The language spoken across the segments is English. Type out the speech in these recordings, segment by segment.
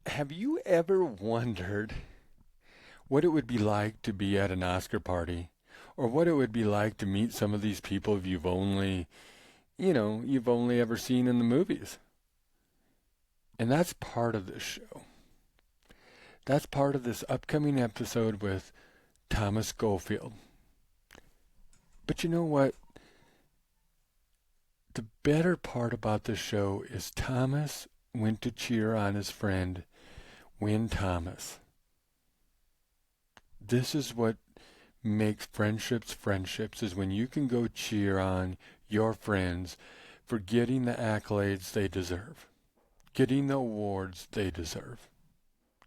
Have you ever wondered what it would be like to be at an Oscar party? Or what it would be like to meet some of these people you've only ever seen in the movies? And that's part of this show. That's part of this upcoming episode with Thomas Scofield. But you know what? The better part about this show is Thomas went to cheer on his friend, Win Thomas. This is what makes friendships is when you can go cheer on your friends for getting the accolades they deserve, getting the awards they deserve,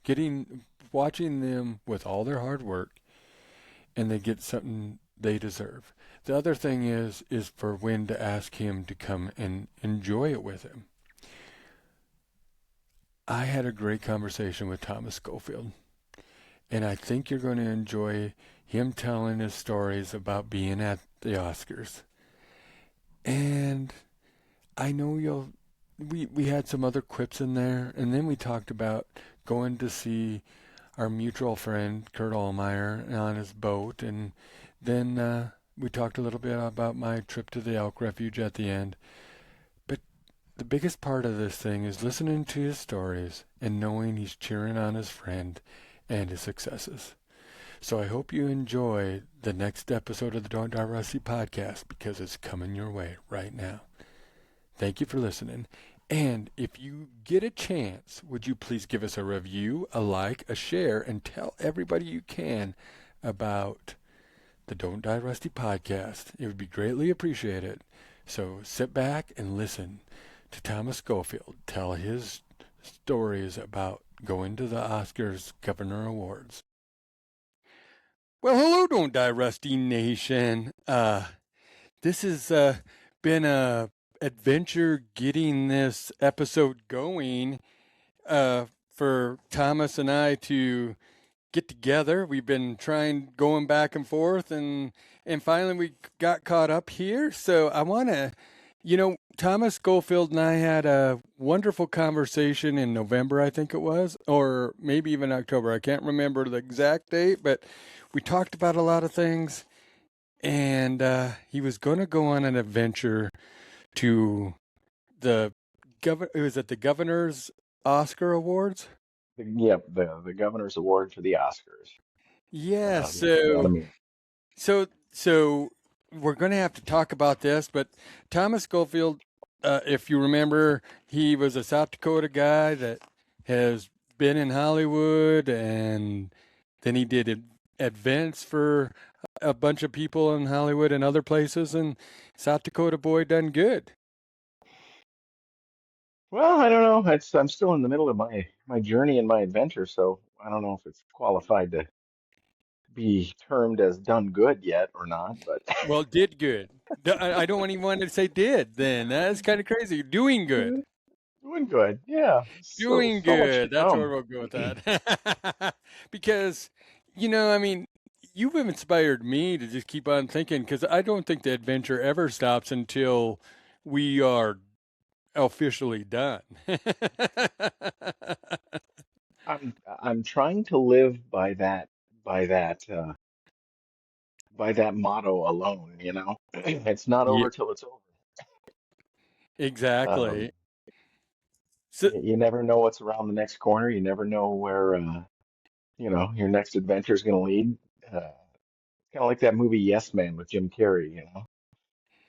getting watching them with all their hard work and they get something they deserve. The other thing is for Win to ask him to come and enjoy it with him. I had a great conversation with Thomas Schofield, and I think you're going to enjoy him telling his stories about being at the Oscars. And I know we had some other quips in there, and then we talked about going to see our mutual friend Kurt Allmeyer on his boat, and then we talked a little bit about my trip to the elk refuge at the end. But the biggest part of this thing is listening to his stories and knowing he's cheering on his friend and his successes. So I hope you enjoy the next episode of the Don't Die Rusty podcast because it's coming your way right now. Thank you for listening. And if you get a chance, would you please give us a review, a like, a share, and tell everybody you can about the Don't Die Rusty podcast. It would be greatly appreciated. So sit back and listen to Thomas Schofield tell his stories about going to the Oscars Governor Awards. Well, hello, Don't Die Rusty Nation. This has been a adventure getting this episode going for Thomas and I to get together. We've been going back and forth, and finally we got caught up here. So I want to, Thomas Schofield and I had a wonderful conversation in November, I think it was, or maybe even October. I can't remember the exact date, but we talked about a lot of things, and he was going to go on an adventure to the it was at the Governor's Oscar Awards. Yep, the Governor's Award for the Oscars. Yeah, The Academy. so we're going to have to talk about this, but Thomas Schofield, if you remember, he was a South Dakota guy that has been in Hollywood, and then he did events for a bunch of people in Hollywood and other places, and South Dakota boy done good. Well, I don't know. I'm still in the middle of my journey and my adventure, so I don't know if it's qualified to be termed as done good yet or not. But Well, did good. I don't even want to say did then. That's kind of crazy. Doing good. doing good, yeah. So Doing so much to good. That's where come. we'll go with that. Because, I mean, you've inspired me to just keep on thinking because I don't think the adventure ever stops until we are officially done. I'm trying to live by that uh, by that motto alone. It's not Yeah, over till it's over. Um, exactly. So, you never know what's around the next corner. You never know where your next adventure is going to lead. Kind of like that movie Yes Man with Jim Carrey.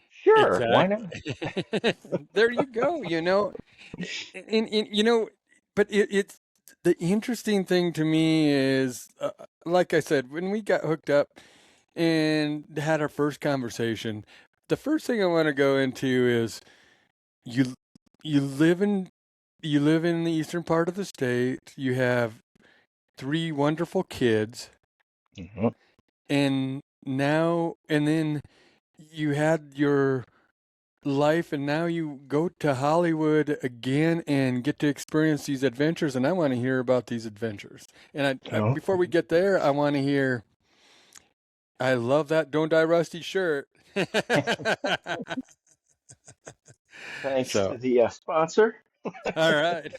Sure, why not? exactly. There you go. And but it's the interesting thing to me is, like I said, when we got hooked up and had our first conversation, the first thing I want to go into is you you live in you live in the eastern part of the state. You have three wonderful kids, Mhm. and then you had your life, and now you go to Hollywood again and get to experience these adventures, and I want to hear about these adventures. And Oh, before we get there, I want to hear, I love that Don't Die Rusty shirt. thanks So, to the sponsor. all right.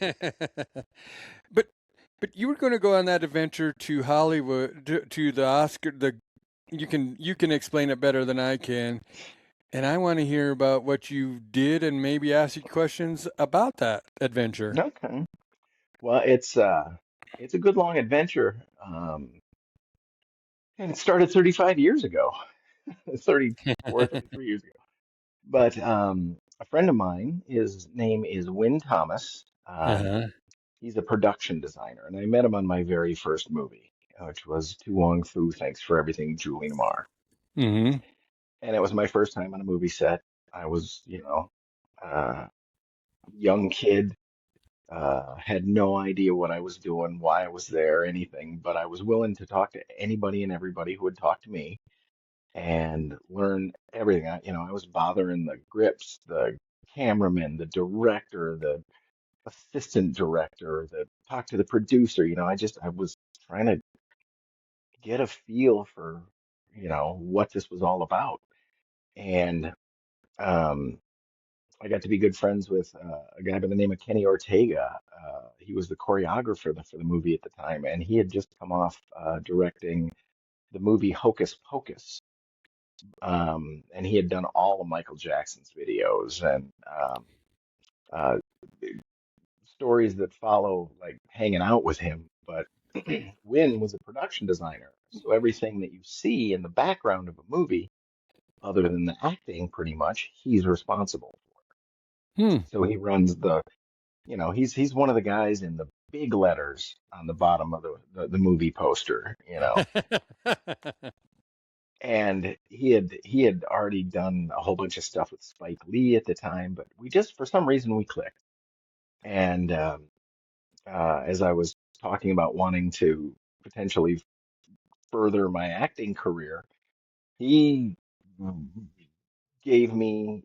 But But you were going to go on that adventure to Hollywood to the Oscar. The you can explain it better than I can, and I want to hear about what you did and maybe ask you questions about that adventure. Okay. Well, it's a good long adventure. And it started 35 years ago, 34, 33 years ago. But a friend of mine, his name is Win Thomas. Uh-huh. He's a production designer, and I met him on my very first movie, which was Tu Wong Fu, Thanks for Everything, Julie Newmar. Mm-hmm. And it was my first time on a movie set. I was, a young kid, had no idea what I was doing, why I was there, anything, but I was willing to talk to anybody and everybody who would talk to me and learn everything. I was bothering the grips, the cameraman, the director, the assistant director, the talk to the producer. I was trying to get a feel for, what this was all about. And um, I got to be good friends with a guy by the name of Kenny Ortega. He was the choreographer for the movie at the time, and he had just come off directing the movie Hocus Pocus. And he had done all of Michael Jackson's videos and uh, stories that follow, like hanging out with him. But Win was a production designer, so everything that you see in the background of a movie, other than the acting, pretty much, he's responsible for. Hmm. So he runs he's one of the guys in the big letters on the bottom of the movie poster. And he had already done a whole bunch of stuff with Spike Lee at the time, but we just for some reason we clicked. And as I was talking about wanting to potentially further my acting career, he gave me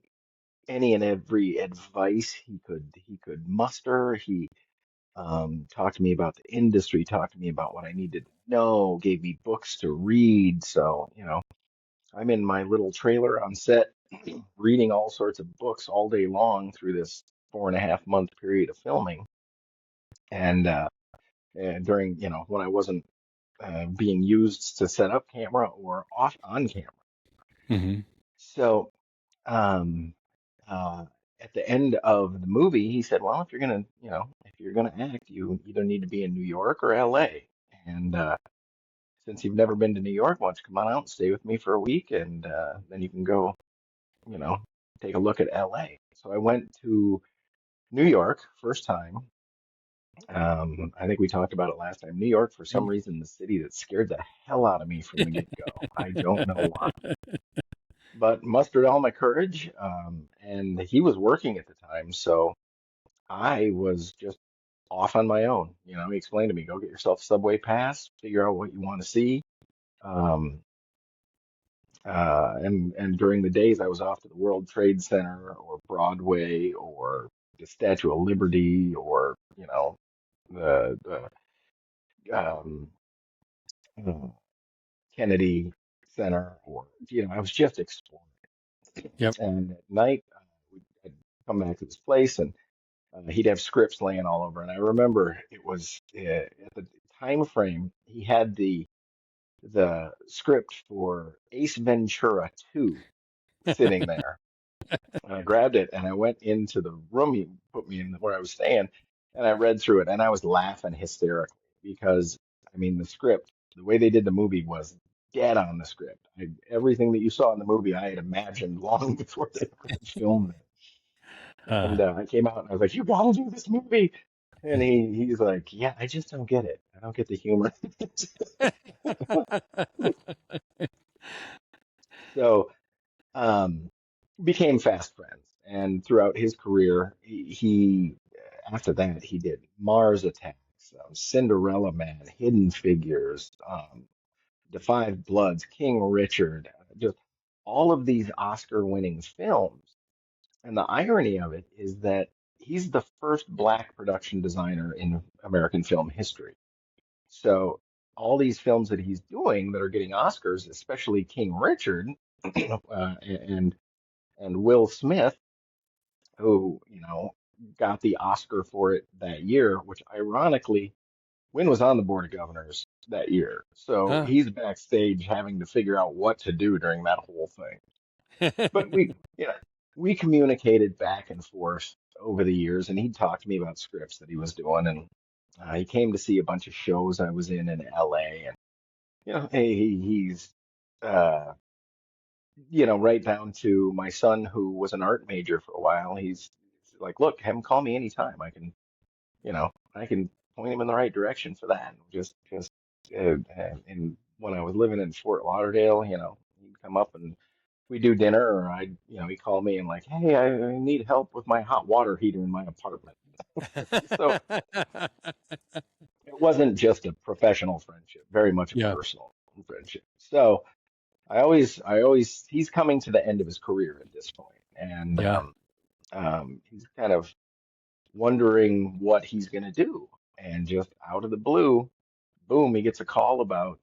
any and every advice he could muster. He talked to me about the industry, talked to me about what I needed to know, gave me books to read. So, I'm in my little trailer on set reading all sorts of books all day long through this 4.5 month period of filming. And, during, when I wasn't being used to set up camera or off on camera. Mm-hmm. So, um, uh, at the end of the movie, he said, "Well, if you're gonna act, you either need to be in New York or LA. And since you've never been to New York, why don't you come on out and stay with me for a week, and then you can go, you know, take a look at LA." So I went to New York first time. I think we talked about it last time. New York, for some reason, the city that scared the hell out of me from the get-go. I don't know why, but mustered all my courage. And he was working at the time, so I was just off on my own. He explained to me, go get yourself a subway pass, figure out what you want to see. Um, and during the days, I was off to the World Trade Center or Broadway or the Statue of Liberty or, the uh, Kennedy Center or, I was just exploring. Yep. And at night, I'd come back to this place and he'd have scripts laying all over. And I remember it was at the time frame, he had the script for Ace Ventura 2 sitting there. And I grabbed it and I went into the room he put me in where I was staying and I read through it and I was laughing hysterically because, I mean, the script, the way they did the movie was dead on the script. Everything that you saw in the movie, I had imagined long before they filmed it. And Uh, I came out and I was like, "You gotta do this movie." And he's like, "Yeah, I just don't get it. I don't get the humor." So um, became fast friends. And throughout his career, he after that he did Mars Attacks, Cinderella Man, Hidden Figures, The Five Bloods, King Richard, just all of these Oscar-winning films. And the irony of it is that he's the first black production designer in American film history. So all these films that he's doing that are getting Oscars, especially King Richard, and Will Smith, who got the Oscar for it that year, which ironically Wynn was on the board of governors that year, so Huh? he's backstage having to figure out what to do during that whole thing. But we communicated back and forth over the years, and he'd talk to me about scripts that he was doing, and he came to see a bunch of shows I was in LA, and hey, he's uh, right down to my son who was an art major for a while. He's like, look, have him call me anytime. I can point him in the right direction for that. And when I was living in Fort Lauderdale, he'd come up and we do dinner, or he'd call me and like, hey, I need help with my hot water heater in my apartment. So it wasn't just a professional friendship, very much a Yeah, personal friendship. So he's coming to the end of his career at this point, and yeah. he's kind of wondering what he's going to do. And just out of the blue, boom, he gets a call about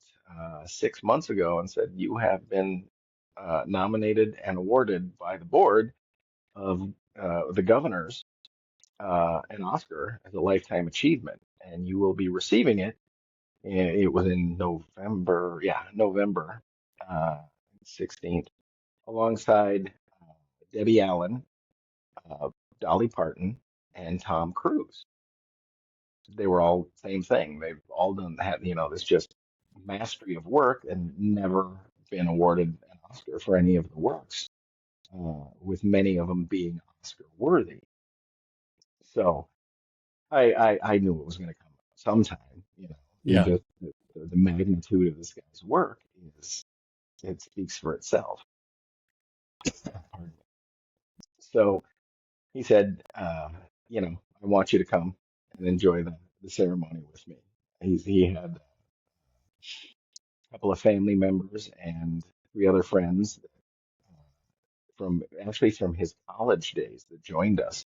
6 months ago and said, you have been nominated and awarded by the board of the governors an Oscar as a lifetime achievement, and you will be receiving it. It was in November, yeah, November 16th, alongside Debbie Allen, uh, Dolly Parton, and Tom Cruise. They were all same thing. They've all done had this just mastery of work and never been awarded an Oscar for any of the works, with many of them being Oscar worthy. So I knew it was going to come sometime. He Yeah. just the magnitude of this guy's work is it speaks for itself. Pardon me. So he said, I want you to come and enjoy the ceremony with me. He had a couple of family members and three other friends from his college days that joined us,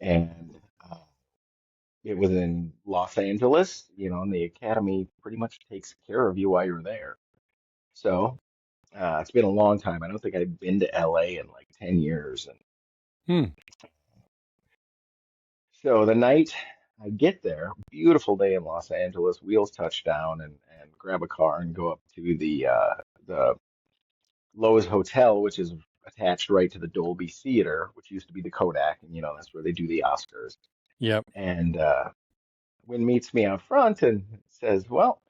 and it was in Los Angeles, and the Academy pretty much takes care of you while you're there. So it's been a long time. I don't think I've been to LA in like 10 years. And Hmm. so the night I get there, beautiful day in Los Angeles, wheels touch down and grab a car and go up to the Lowe's Hotel, which is attached right to the Dolby Theater, which used to be the Kodak, and that's where they do the Oscars. Yep. And Wynn meets me out front and says, "Well,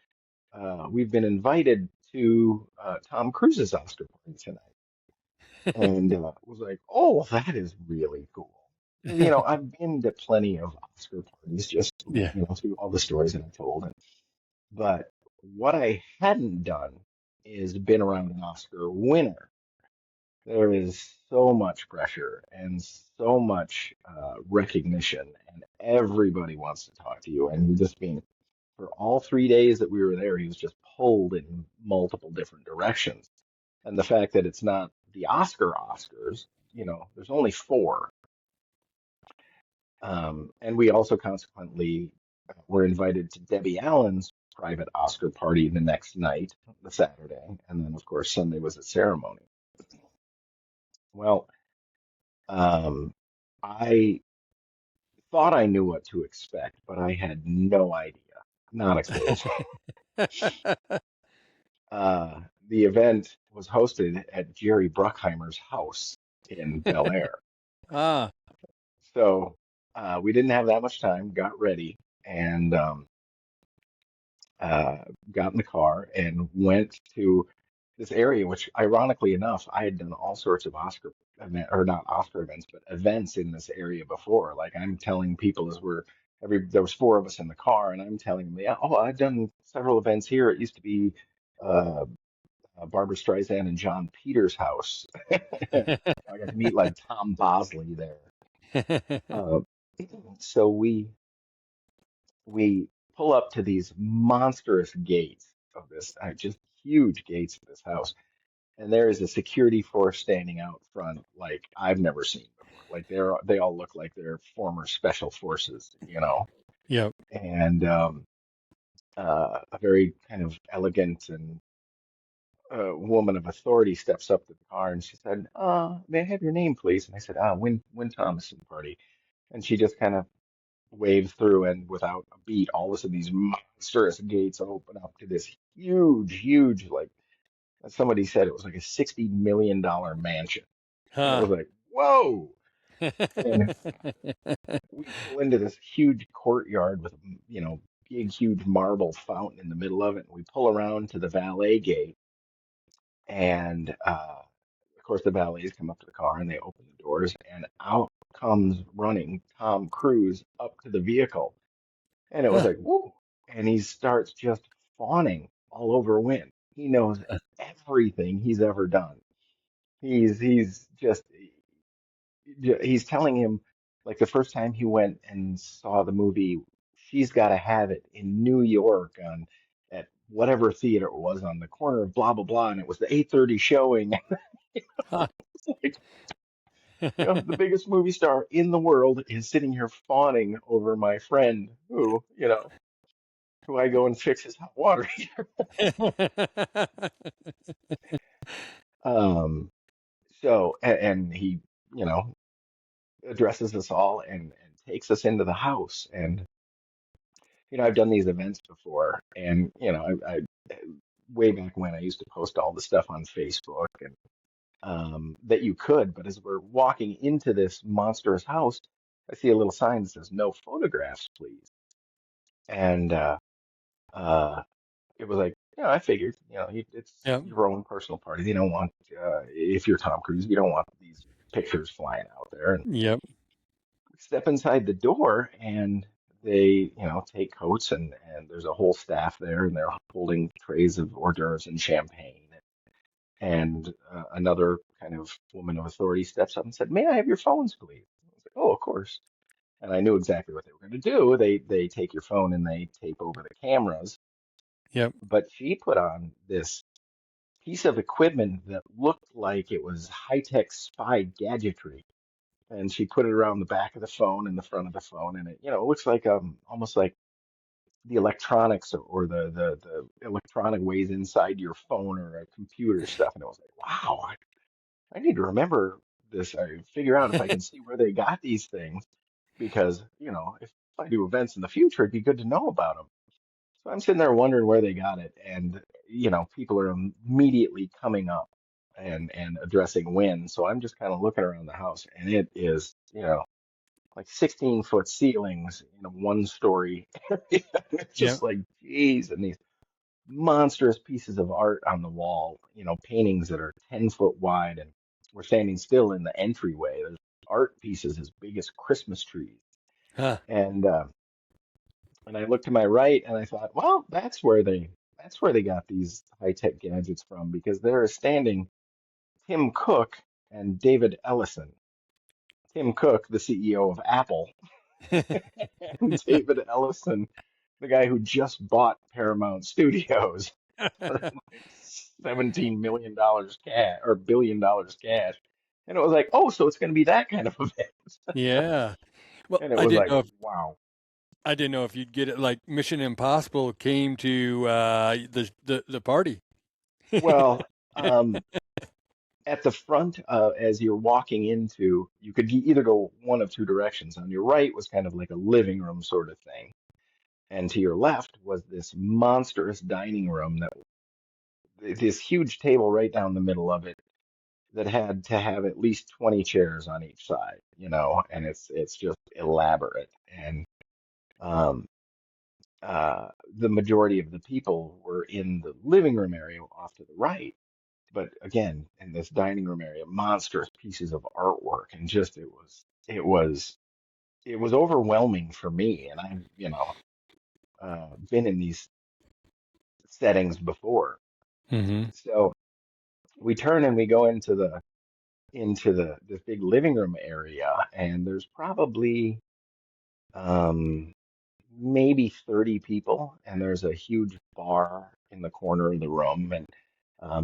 we've been invited to Tom Cruise's Oscar party tonight." And was like, "Oh, that is really cool." Because I've been to plenty of Oscar parties, just Yeah. through all the stories that I've told. But what I hadn't done is been around an Oscar winner. There is so much pressure and so much recognition, and everybody wants to talk to you. And you just being for all 3 days that we were there, he was just pulled in multiple different directions. And the fact that it's not the Oscars, there's only four. And we also consequently were invited to Debbie Allen's private Oscar party the next night, the Saturday. And then, of course, Sunday was the ceremony. Well, um, I thought I knew what to expect, but I had no idea, not a clue. The event was hosted at Jerry Bruckheimer's house in Bel Air. Ah. So we didn't have that much time, got ready, and uh, got in the car and went to this area, which ironically enough, I had done all sorts of Oscar event or not Oscar events, but events in this area before. Like I'm telling people as there was four of us in the car, and I'm telling them, yeah, oh, I've done several events here. It used to be uh, Barbara Streisand and John Peters' house. I got to meet like Tom Bosley there. Uh, so we pull up to these monstrous gates of this, just huge gates of this house, and there is a security force standing out front like I've never seen before. Like they all look like they're former special forces. Yep. And a very kind of elegant and woman of authority steps up to the car and she said, "May I have your name, please?" And I said, "Win Thomason party." And she just kind of wave through, and without a beat, all of a sudden these monstrous gates open up to this huge, huge, like somebody said it was like a $60 million mansion. And it Huh. was like, whoa. And we pull into this huge courtyard with, big, huge marble fountain in the middle of it. And we pull around to the valet gate, and of course, the valets come up to the car and they open the doors, and out comes running Tom Cruise up to the vehicle. And it was Huh. like, whoa. And he starts just fawning all over Win. He knows everything he's ever done. He's just he's telling him, like, the first time he went and saw the movie She's Gotta Have It in New York on at whatever theater it was on the corner of blah blah blah, and it was the 8:30 showing. Huh. It's like, the biggest movie star in the world is sitting here fawning over my friend who I go and fix his hot water heater. Um, and he, you know, addresses us all and takes us into the house. And, I've done these events before, and, way back when I used to post all the stuff on Facebook and that you could. But as we're walking into this monstrous house, I see a little sign that says "No photographs, please." And uh, it was like, I figured, it's Yep. your own personal party. They don't want, if you're Tom Cruise, you don't want these pictures flying out there. And Yep. we step inside the door, and they, take coats, and there's a whole staff there, and they're holding trays of hors d'oeuvres and champagne. And another kind of woman of authority steps up and said, "May I have your phones, please?" I was like, "Oh, of course." And I knew exactly what they were going to do. They take your phone and they tape over the cameras. Yep. But she put on this piece of equipment that looked like it was high-tech spy gadgetry. And she put it around the back of the phone and the front of the phone, and it looks like almost like the electronics, or the electronic ways inside your phone or a computer stuff. And I was like, wow, I need to remember this. I figure out if I can see where they got these things, because if I do events in the future, it'd be good to know about them. So I'm sitting there wondering where they got it, and people are immediately coming up and addressing Win. So I'm just kind of looking around the house, and it is, like 16-foot ceilings in a one-story area. It's Yep. just like, geez, and these monstrous pieces of art on the wall, paintings that are 10 foot wide, and we're standing still in the entryway. There's art pieces as big as Christmas trees. Huh. And I looked to my right, and I thought, well, that's where they got these high-tech gadgets from, because there is standing Tim Cook and David Ellison. Tim Cook, the CEO of Apple, and David Ellison, the guy who just bought Paramount Studios for like $17 million cash, or $1 billion cash. And it was like, oh, so it's going to be that kind of event. Yeah. Well, And it was like, wow. I didn't know if you'd get it like Mission Impossible came to the party. Well, at the front, as you're walking into, you could either go one of two directions. On your right was kind of like a living room sort of thing. And to your left was this monstrous dining room, that this huge table right down the middle of it, that had to have at least 20 chairs on each side, and it's just elaborate. And um, the majority of the people were in the living room area off to the right. But again, in this dining room area, monstrous pieces of artwork, and just it was overwhelming for me. And I've, been in these settings before. Mm-hmm. So we turn and we go into the this big living room area, and there's probably um maybe 30 people, and there's a huge bar in the corner of the room, and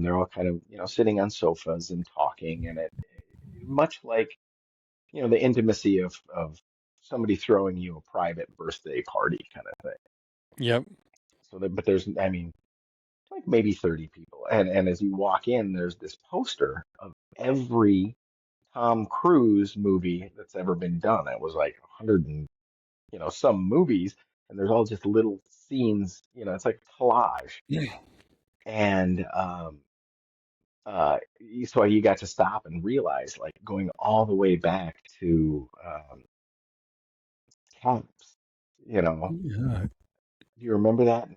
they're all kind of, sitting on sofas and talking, and it much like, the intimacy of somebody throwing you a private birthday party kind of thing. Yep. So but there's, I mean, like maybe 30 people, and as you walk in, there's this poster of every Tom Cruise movie that's ever been done. It was like 100, some movies, and there's all just little scenes, it's like collage. And so you got to stop and realize, like, going all the way back to Taps, you know, Yeah. do you remember that?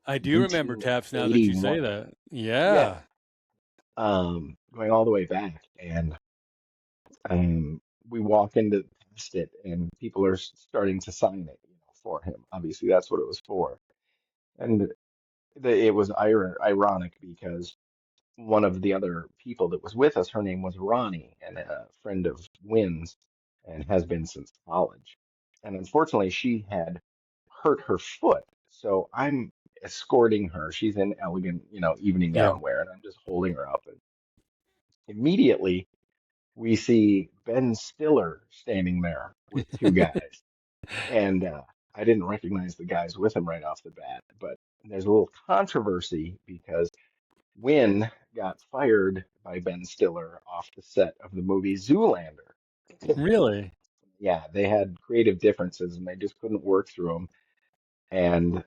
I do remember Taps now that you say 1981. that. Yeah. Yeah. Going all the way back, and we walk into past it, and people are starting to sign it, for him. Obviously, that's what it was for. And it was ironic because one of the other people that was with us, her name was Ronnie, and a friend of Wynn's, and has been since college. And unfortunately, she had hurt her foot. So I'm escorting her. She's in elegant, evening Yeah. gown wear, and I'm just holding her up. And immediately, we see Ben Stiller standing there with two guys. And I didn't recognize the guys with him right off the bat, but there's a little controversy because Wynn got fired by Ben Stiller off the set of the movie Zoolander. Really? Yeah, they had creative differences and they just couldn't work through them. And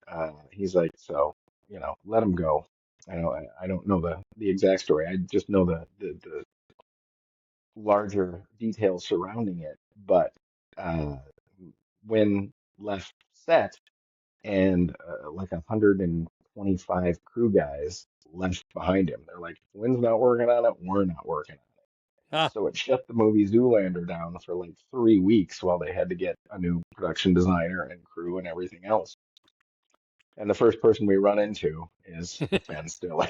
he's like, so, let him go. I don't know the exact story. I just know the larger details surrounding it. But uh, when left set and like 125 crew guys left behind him, they're like, Wynn's not working on it, we're not working on it. Ah. So it shut the movie Zoolander down for like 3 weeks while they had to get a new production designer and crew and everything else. And the first person we run into is Ben Stiller.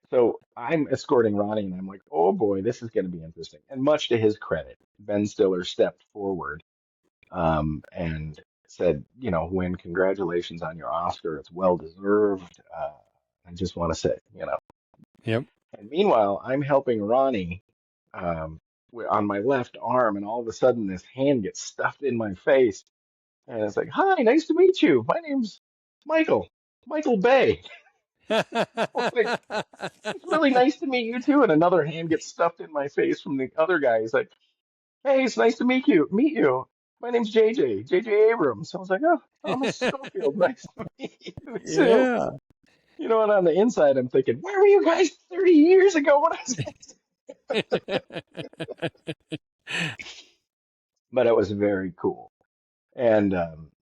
So I'm escorting Ronnie, and I'm like, oh boy, this is going to be interesting. And much to his credit, Ben Stiller stepped forward and said, Wynn, congratulations on your Oscar. It's well deserved. I just want to say, Yep. And meanwhile, I'm helping Ronnie on my left arm, and all of a sudden, this hand gets stuffed in my face. And it's like, hi, nice to meet you. My name's Michael, Michael Bay. Like, it's really nice to meet you too. And another hand gets stuffed in my face from the other guy. He's like, hey, it's nice to meet you. Meet you. My name's JJ Abrams. So I was like, oh, Mr. Scofield, nice to meet you too. Yeah. And on the inside, I'm thinking, where were you guys 30 years ago when I was? But it was very cool. And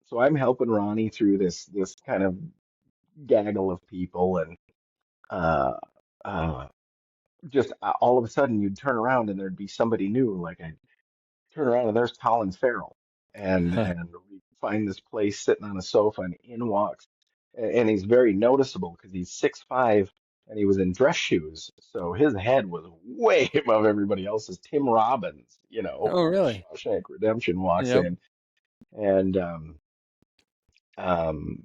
so I'm helping Ronnie through this kind of gaggle of people, and uh, uh, just all of a sudden you'd turn around and there'd be somebody new. Like I turn around and there's Colin Farrell, and we find this place sitting on a sofa, and in walks, and he's very noticeable because he's 6'5" and he was in dress shoes, so his head was way above everybody else's. Tim Robbins, Oh, from really? Shawshank Redemption walks Yep. in, and um,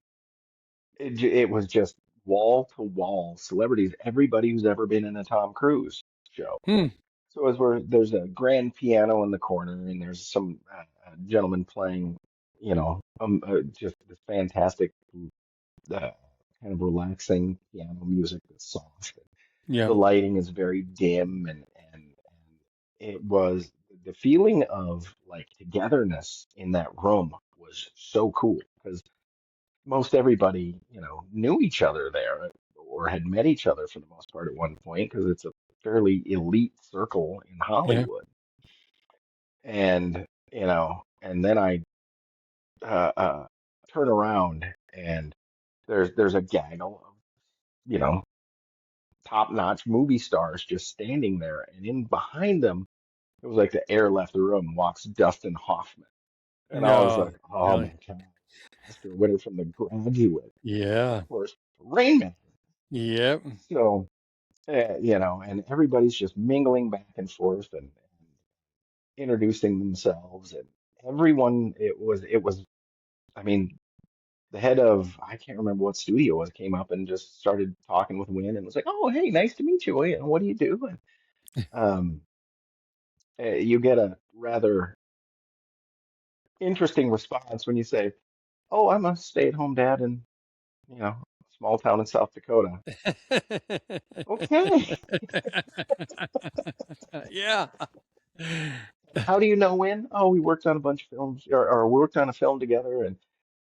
it was just wall to wall celebrities, everybody who's ever been in a Tom Cruise show. Hmm. So there's a grand piano in the corner, and there's some gentleman playing, just this fantastic, uh, kind of relaxing piano music that's soft. Yeah. The lighting is very dim, and it was the feeling of like togetherness in that room was so cool because most everybody, knew each other there or had met each other for the most part at one point because it's a fairly elite circle in Yeah. Hollywood. And, and then I uh, uh, turn around and there's a gaggle of, you know, top-notch movie stars just standing there. And in behind them, it was like the air left the room, walks Dustin Hoffman. And I was No. like, oh my Really? God, Oscar winner from The Graduate. And of Yeah. course, Rain Man. Yep. So, and everybody's just mingling back and forth and introducing themselves, and everyone, it was, I mean, the head of, I can't remember what studio it was, came up and just started talking with Win and was like, oh, hey, nice to meet you. What do you do? And um, you get a rather interesting response when you say, oh, I'm a stay-at-home dad in, a small town in South Dakota. Okay. Yeah. How do you know when? Oh, we worked on a bunch of films, or worked on a film together, and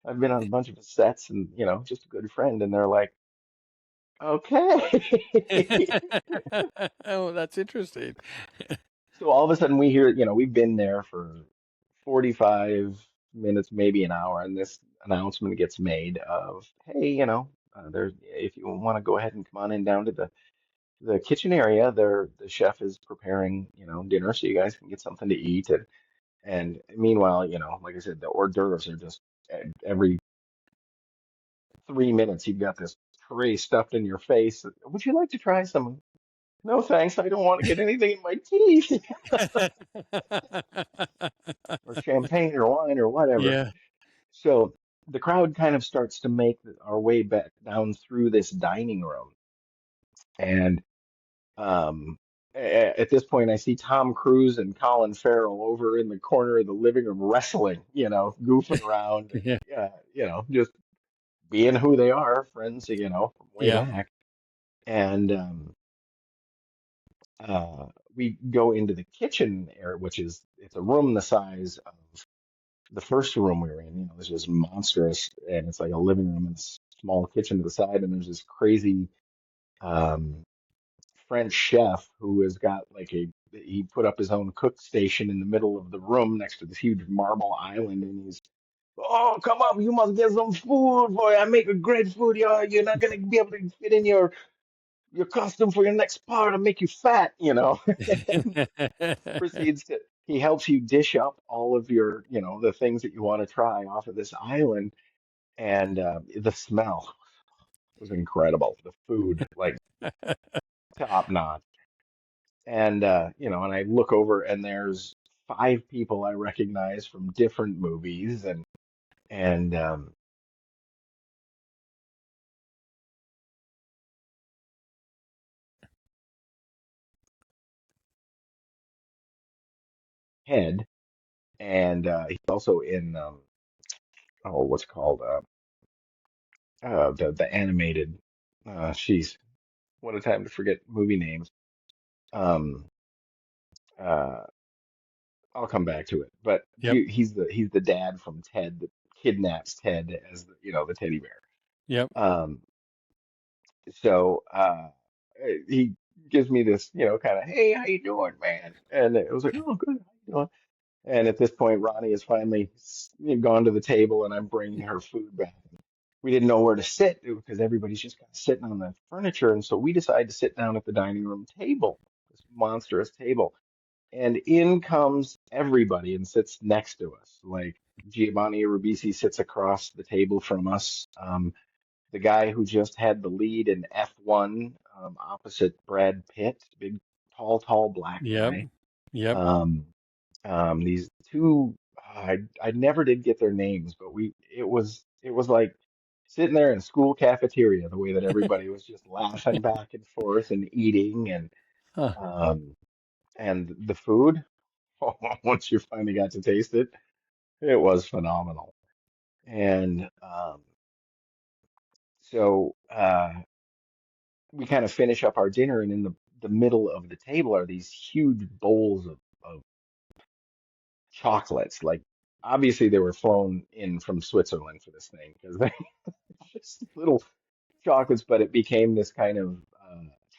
I've been on a bunch of sets, and just a good friend. And they're like, okay. Oh, that's interesting. So all of a sudden we hear, we've been there for 45 minutes, maybe an hour, and this announcement gets made of, hey, there's if you want to go ahead and come on in down to the kitchen area, the chef is preparing, dinner, so you guys can get something to eat. And meanwhile, like I said, the hors d'oeuvres are just every 3 minutes you've got this tray stuffed in your face. Would you like to try some? No, thanks. I don't want to get anything in my teeth. Or champagne or wine or whatever. Yeah. So the crowd kind of starts to make our way back down through this dining room. And at this point, I see Tom Cruise and Colin Farrell over in the corner of the living room wrestling, goofing around Yeah. and, just being who they are, friends, from way Yeah. back. And we go into the kitchen area, which it's a room the size of the first room we were in. This was monstrous, and it's like a living room and a small kitchen to the side, and there's this crazy um, French chef who has got he put up his own cook station in the middle of the room next to this huge marble island, and he's, oh, come up, you must get some food, boy. I make a great food. You're not gonna be able to fit in your costume for your next part. I make you fat, and proceeds to he helps you dish up all of your, the things that you want to try off of this island. And the smell was incredible. The food, like top notch. And and I look over and there's five people I recognize from different movies, and Head, and he's also in oh, what's it called the animated. She's what a time to forget movie names. Um, uh, I'll come back to it, but Yep. he's the dad from Ted that kidnaps Ted as the teddy bear. Yep. Um, so he gives me this, kind of, hey, how you doing, man? And it was like, oh, good, how you doing? And at this point, Ronnie has finally gone to the table, and I'm bringing her food back. We didn't know where to sit because everybody's just kind of sitting on the furniture, and so we decided to sit down at the dining room table, this monstrous table. And in comes everybody and sits next to us. Like Giovanni Ribisi sits across the table from us. The guy who just had the lead in F1, opposite Brad Pitt, big, tall black Yep. guy. Yep. Um, these two, I never did get their names, but it was like sitting there in school cafeteria, the way that everybody was just laughing back and forth and eating, Huh. um, and the food. Once you finally got to taste it, it was phenomenal. And so we kind of finish up our dinner, and in the middle of the table are these huge bowls of chocolates. Like, obviously, they were flown in from Switzerland for this thing because they just little chocolates, but it became this kind of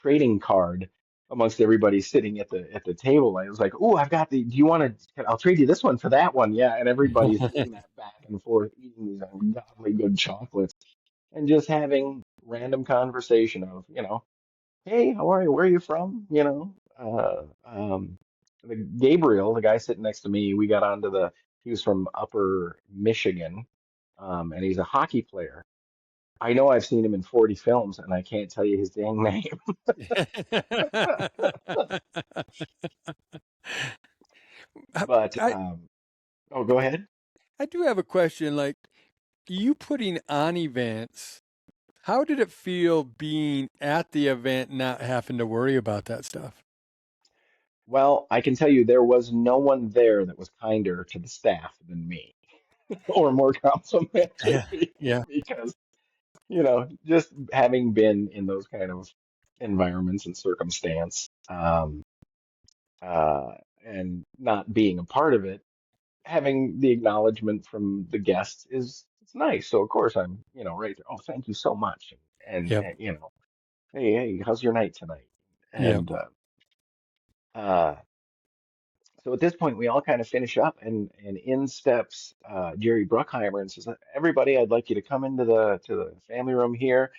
trading card amongst everybody sitting at the table. And it was like, oh, I've got the. Do you want to? I'll trade you this one for that one. Yeah, and everybody's doing that back and forth, eating these ungodly good chocolates, and just having random conversation of, hey, how are you? Where are you from? Gabriel, the guy sitting next to me, we got onto he was from Upper Michigan, and he's a hockey player. I know I've seen him in 40 films, and I can't tell you his dang name. But I oh, go ahead. I do have a question. Like you putting on events, how did it feel being at the event, not having to worry about that stuff? Well, I can tell you there was no one there that was kinder to the staff than me, or more Yeah. complimentary, Yeah. because just having been in those kind of environments and circumstance, uh, and not being a part of it, having the acknowledgement from the guests is it's nice. So of course I'm, right there. Oh, thank you so much. Yep. And hey, how's your night tonight? Yep. And uh, so at this point, we all kind of finish up, and in steps Jerry Bruckheimer and says, "Everybody, I'd like you to come into the family room here,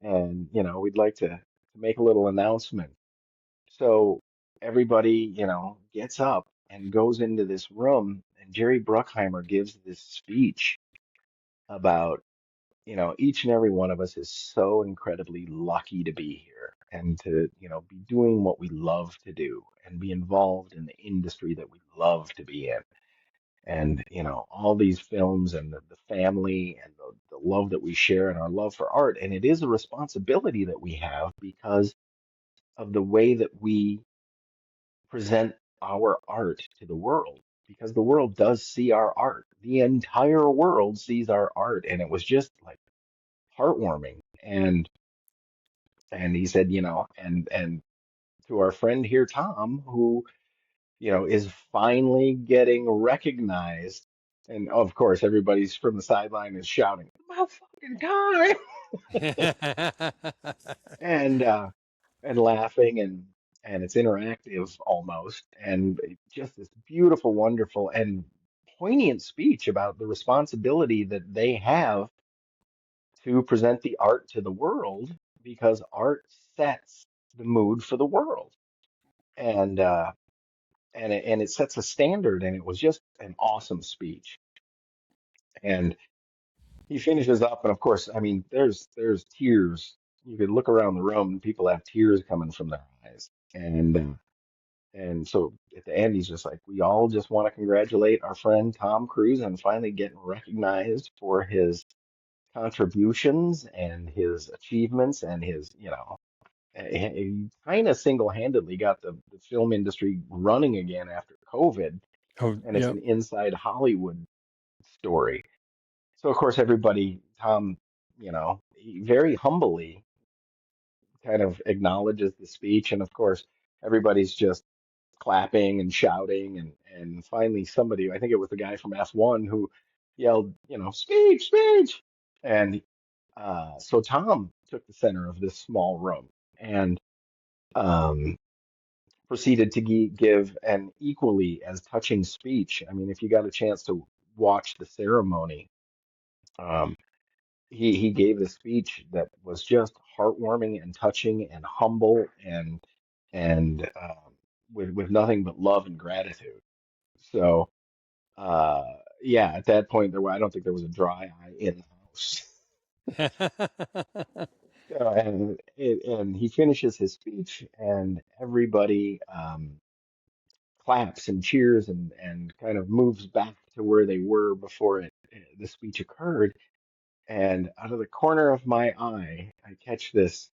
and we'd like to make a little announcement." So everybody, gets up and goes into this room, and Jerry Bruckheimer gives this speech about, each and every one of us is so incredibly lucky to be here and to, be doing what we love to do and be involved in the industry that we love to be in. And, all these films and the family and the love that we share and our love for art. And it is a responsibility that we have because of the way that we present our art to the world. Because the world does see our art. The entire world sees our art. And it was just like heartwarming. And he said, and to our friend here, Tom, who, is finally getting recognized. And of course, everybody's from the sideline is shouting, "About fucking time!" and and laughing, and it's interactive almost, and just this beautiful, wonderful, and poignant speech about the responsibility that they have to present the art to the world because art sets the mood for the world. And it sets a standard, and it was just an awesome speech. And he finishes up, and of course, I mean, there's tears. You could look around the room, and people have tears coming from their eyes. And so at the end, he's just like, we all just want to congratulate our friend Tom Cruise on finally getting recognized for his contributions and his achievements and his, he kind of single-handedly got the film industry running again after COVID, Oh, and it's yep. an inside Hollywood story. So of course everybody, Tom, he very humbly kind of acknowledges the speech, and of course everybody's just clapping and shouting, and finally somebody, I think it was the guy from F1 who yelled, speech, speech, and so Tom took the center of this small room and um, proceeded to give an equally as touching speech. I mean, if you got a chance to watch the ceremony, um, he gave the speech that was just heartwarming and touching and humble and with nothing but love and gratitude. So uh, yeah, at that point I don't think there was a dry eye in the house. And he finishes his speech, and everybody claps and cheers and kind of moves back to where they were before the speech occurred. And out of the corner of my eye, I catch this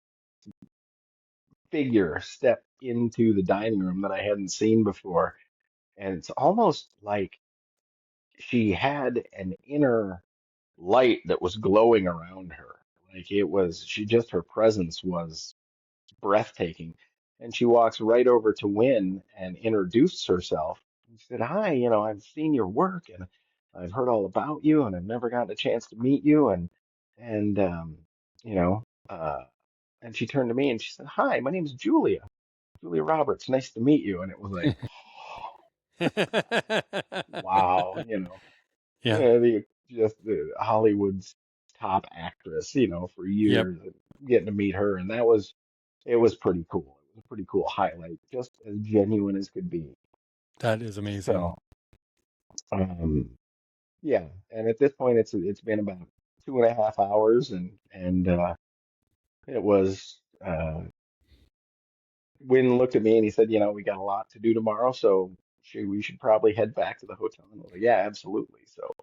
figure step into the dining room that I hadn't seen before. And it's almost like she had an inner light that was glowing around her. Like her presence was breathtaking. And she walks right over to Win and introduced herself. She said, "Hi, I've seen your work and I've heard all about you, and I've never gotten a chance to meet you." And you know, uh, and she turned to me and she said, "Hi, my name's Julia Roberts. Nice to meet you." And it was like, wow, Yeah. just the Hollywood's top actress, for Yep. years, and getting to meet her, and it was pretty cool. It was a pretty cool highlight, just as genuine as could be. That is amazing. So, um, yeah, and at this point, it's been about 2.5 hours, and it was. Wynn looked at me and he said, "We got a lot to do tomorrow, so we should probably head back to the hotel." And I was like, "Yeah, absolutely." So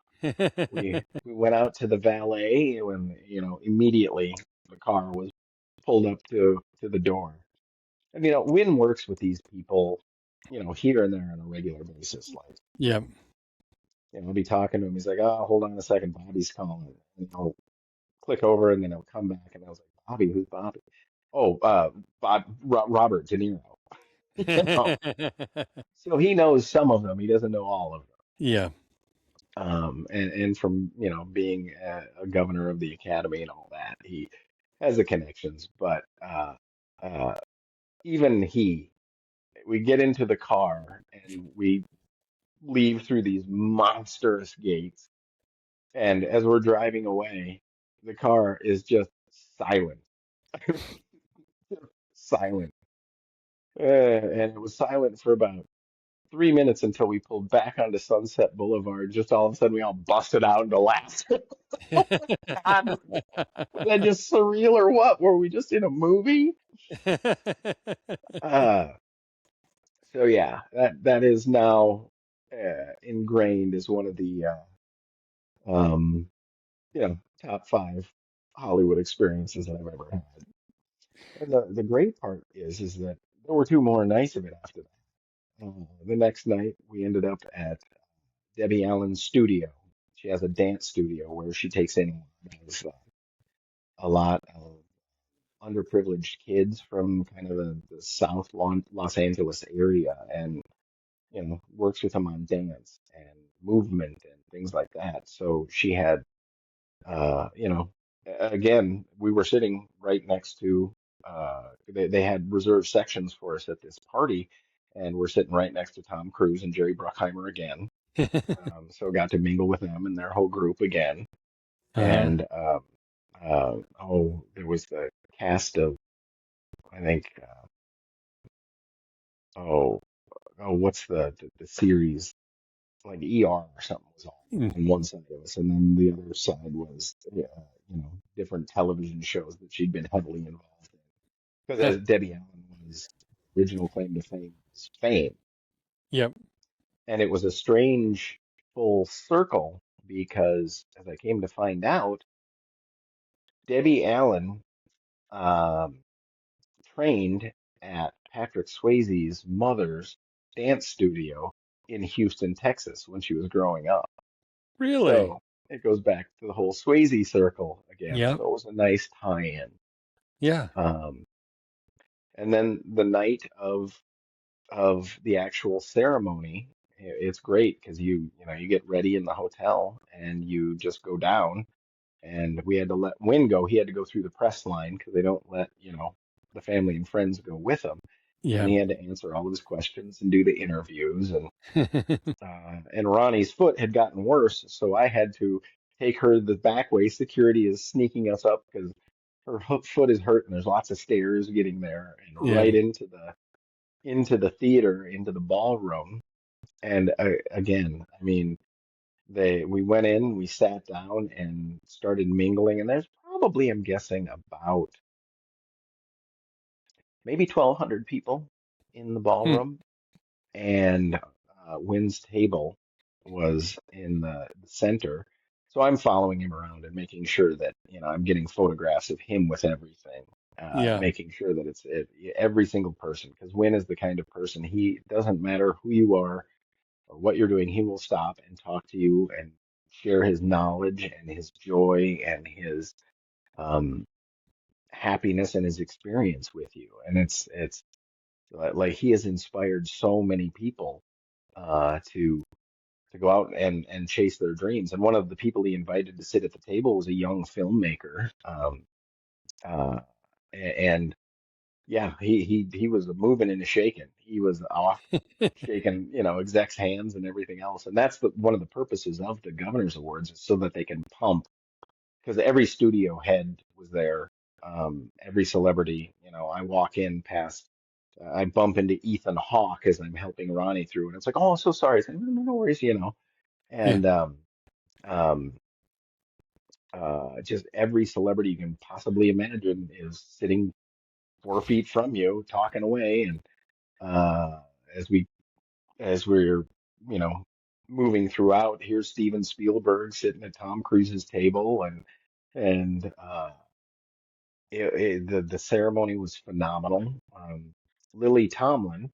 we went out to the valet when, immediately the car was pulled up to the door. And Wynn works with these people, here and there on a regular basis. Like, Yep. I'll be talking to him. He's like, "Oh, hold on a second, Bobby's calling." And I'll click over and then I'll come back and I was like, "Bobby, who's Bobby?" "Oh, Robert De Niro." You know, so he knows some of them. He doesn't know all of them. Yeah. And from being a governor of the academy and all that, he has the connections. But uh, even we get into the car and we leave through these monstrous gates. And as we're driving away, the car is just silent, silent. And it was silent for about 3 minutes until we pulled back onto Sunset Boulevard. Just all of a sudden, we all busted out into laughter. God, was that just surreal or what? Were we just in a movie? Uh, so yeah, that is now ingrained as one of the um, top five Hollywood experiences that I've ever had. And the great part is that there were two more nights of it after that. The next night, we ended up at Debbie Allen's studio. She has a dance studio where she takes in a lot of underprivileged kids from kind of the South Los Angeles area, and works with them on dance and movement and things like that. So she had, again, we were sitting right next to, they had reserved sections for us at this party, and we're sitting right next to Tom Cruise and Jerry Bruckheimer again. So got to mingle with them and their whole group again. Uh-huh. And oh, there was the cast of, I think, oh, what's the series? Like ER or something was Mm. on one side of us, and then the other side was different television shows that she'd been heavily involved in. Because as Debbie Allen was original claim to fame was fame, Yep. and it was a strange full circle because as I came to find out, Debbie Allen um, trained at Patrick Swayze's mother's dance studio in Houston, Texas when she was growing up. Really? So it goes back to the whole Swayze circle again. Yep. So it was a nice tie-in. Yeah. Um, and then the night of the actual ceremony, it's great because you get ready in the hotel and you just go down. And we had to let Win go. He had to go through the press line because they don't let the family and friends go with him. And Yeah. he had to answer all of his questions and do the interviews. And Ronnie's foot had gotten worse, so I had to take her the back way. Security is sneaking us up because her foot is hurt, and there's lots of stairs getting there, and Yeah. right into the theater, into the ballroom. And again, I mean, we went in, we sat down, and started mingling. And there's probably, I'm guessing, about maybe 1,200 people in the Hmm. ballroom. And Wynn's table was in the center. So I'm following him around and making sure that I'm getting photographs of him with everything, Yeah. making sure that every single person, because Wynn is the kind of person, he doesn't matter who you are or what you're doing, he will stop and talk to you and share his knowledge and his joy and his um, happiness and his experience with you. And it's like he has inspired so many people to go out and chase their dreams. And one of the people he invited to sit at the table was a young filmmaker. Uh, and yeah, he was moving and a shaking. He was off shaking, execs' hands and everything else. And that's one of the purposes of the Governor's Awards is so that they can pump because every studio head was there. Every celebrity, I walk in past, I bump into Ethan Hawke as I'm helping Ronnie through, and it's like, oh, so sorry. It's like, no, no worries. Yeah. And um, just every celebrity you can possibly imagine is sitting 4 feet from you, talking away, and uh, as we as we're you know moving throughout, here's Steven Spielberg sitting at Tom Cruise's table, and the ceremony was phenomenal. Lily Tomlin,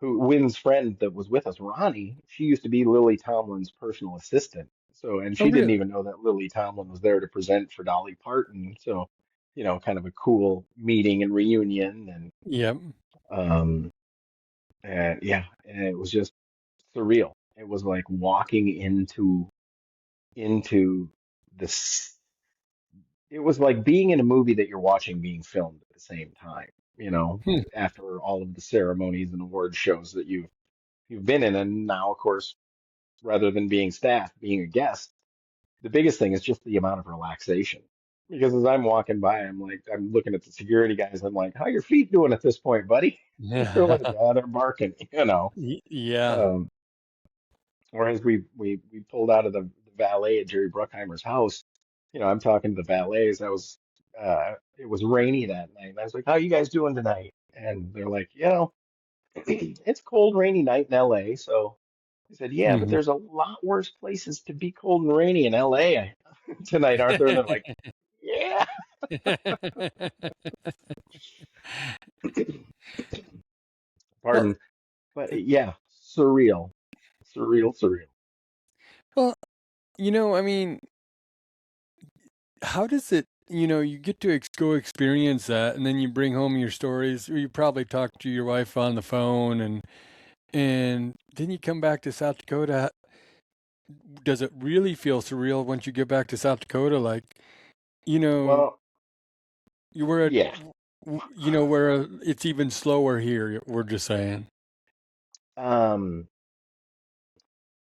who Wynn's friend that was with us, Ronnie, she used to be Lily Tomlin's personal assistant. So, and Oh, she didn't really? even know that Lily Tomlin was there to present for Dolly Parton. So, kind of a cool meeting and reunion. Yep. Um, And yeah, and it was just surreal. It was like walking into this. It was like being in a movie that you're watching being filmed at the same time, you know, Hmm. after all of the ceremonies and award shows that you've been in. And now, of course, rather than being staff, being a guest, the biggest thing is just the amount of relaxation. Because as I'm walking by, I'm looking at the security guys. I'm like, how your feet doing at this point, buddy? They're like, Yeah. oh, they're barking, you know. Yeah. Um, Whereas we pulled out of the valet at Jerry Bruckheimer's house, you know, I'm talking to the valets. It was rainy that night. And I was like, how you guys doing tonight? And they're like, you know, it's cold, rainy night in LA. So I said, yeah, but Hmm. there's a lot worse places to be cold and rainy in LA tonight, aren't there? And they're like, yeah, Well, pardon. But yeah, surreal, surreal. well, I mean, how does it, you get to go experience that, and then you bring home your stories, or you probably talk to your wife on the phone, and then you come back to South Dakota. Does it really feel surreal once you get back to South Dakota? Like, you know, Well, you were, yeah. where it's even slower here. We're just saying. Um,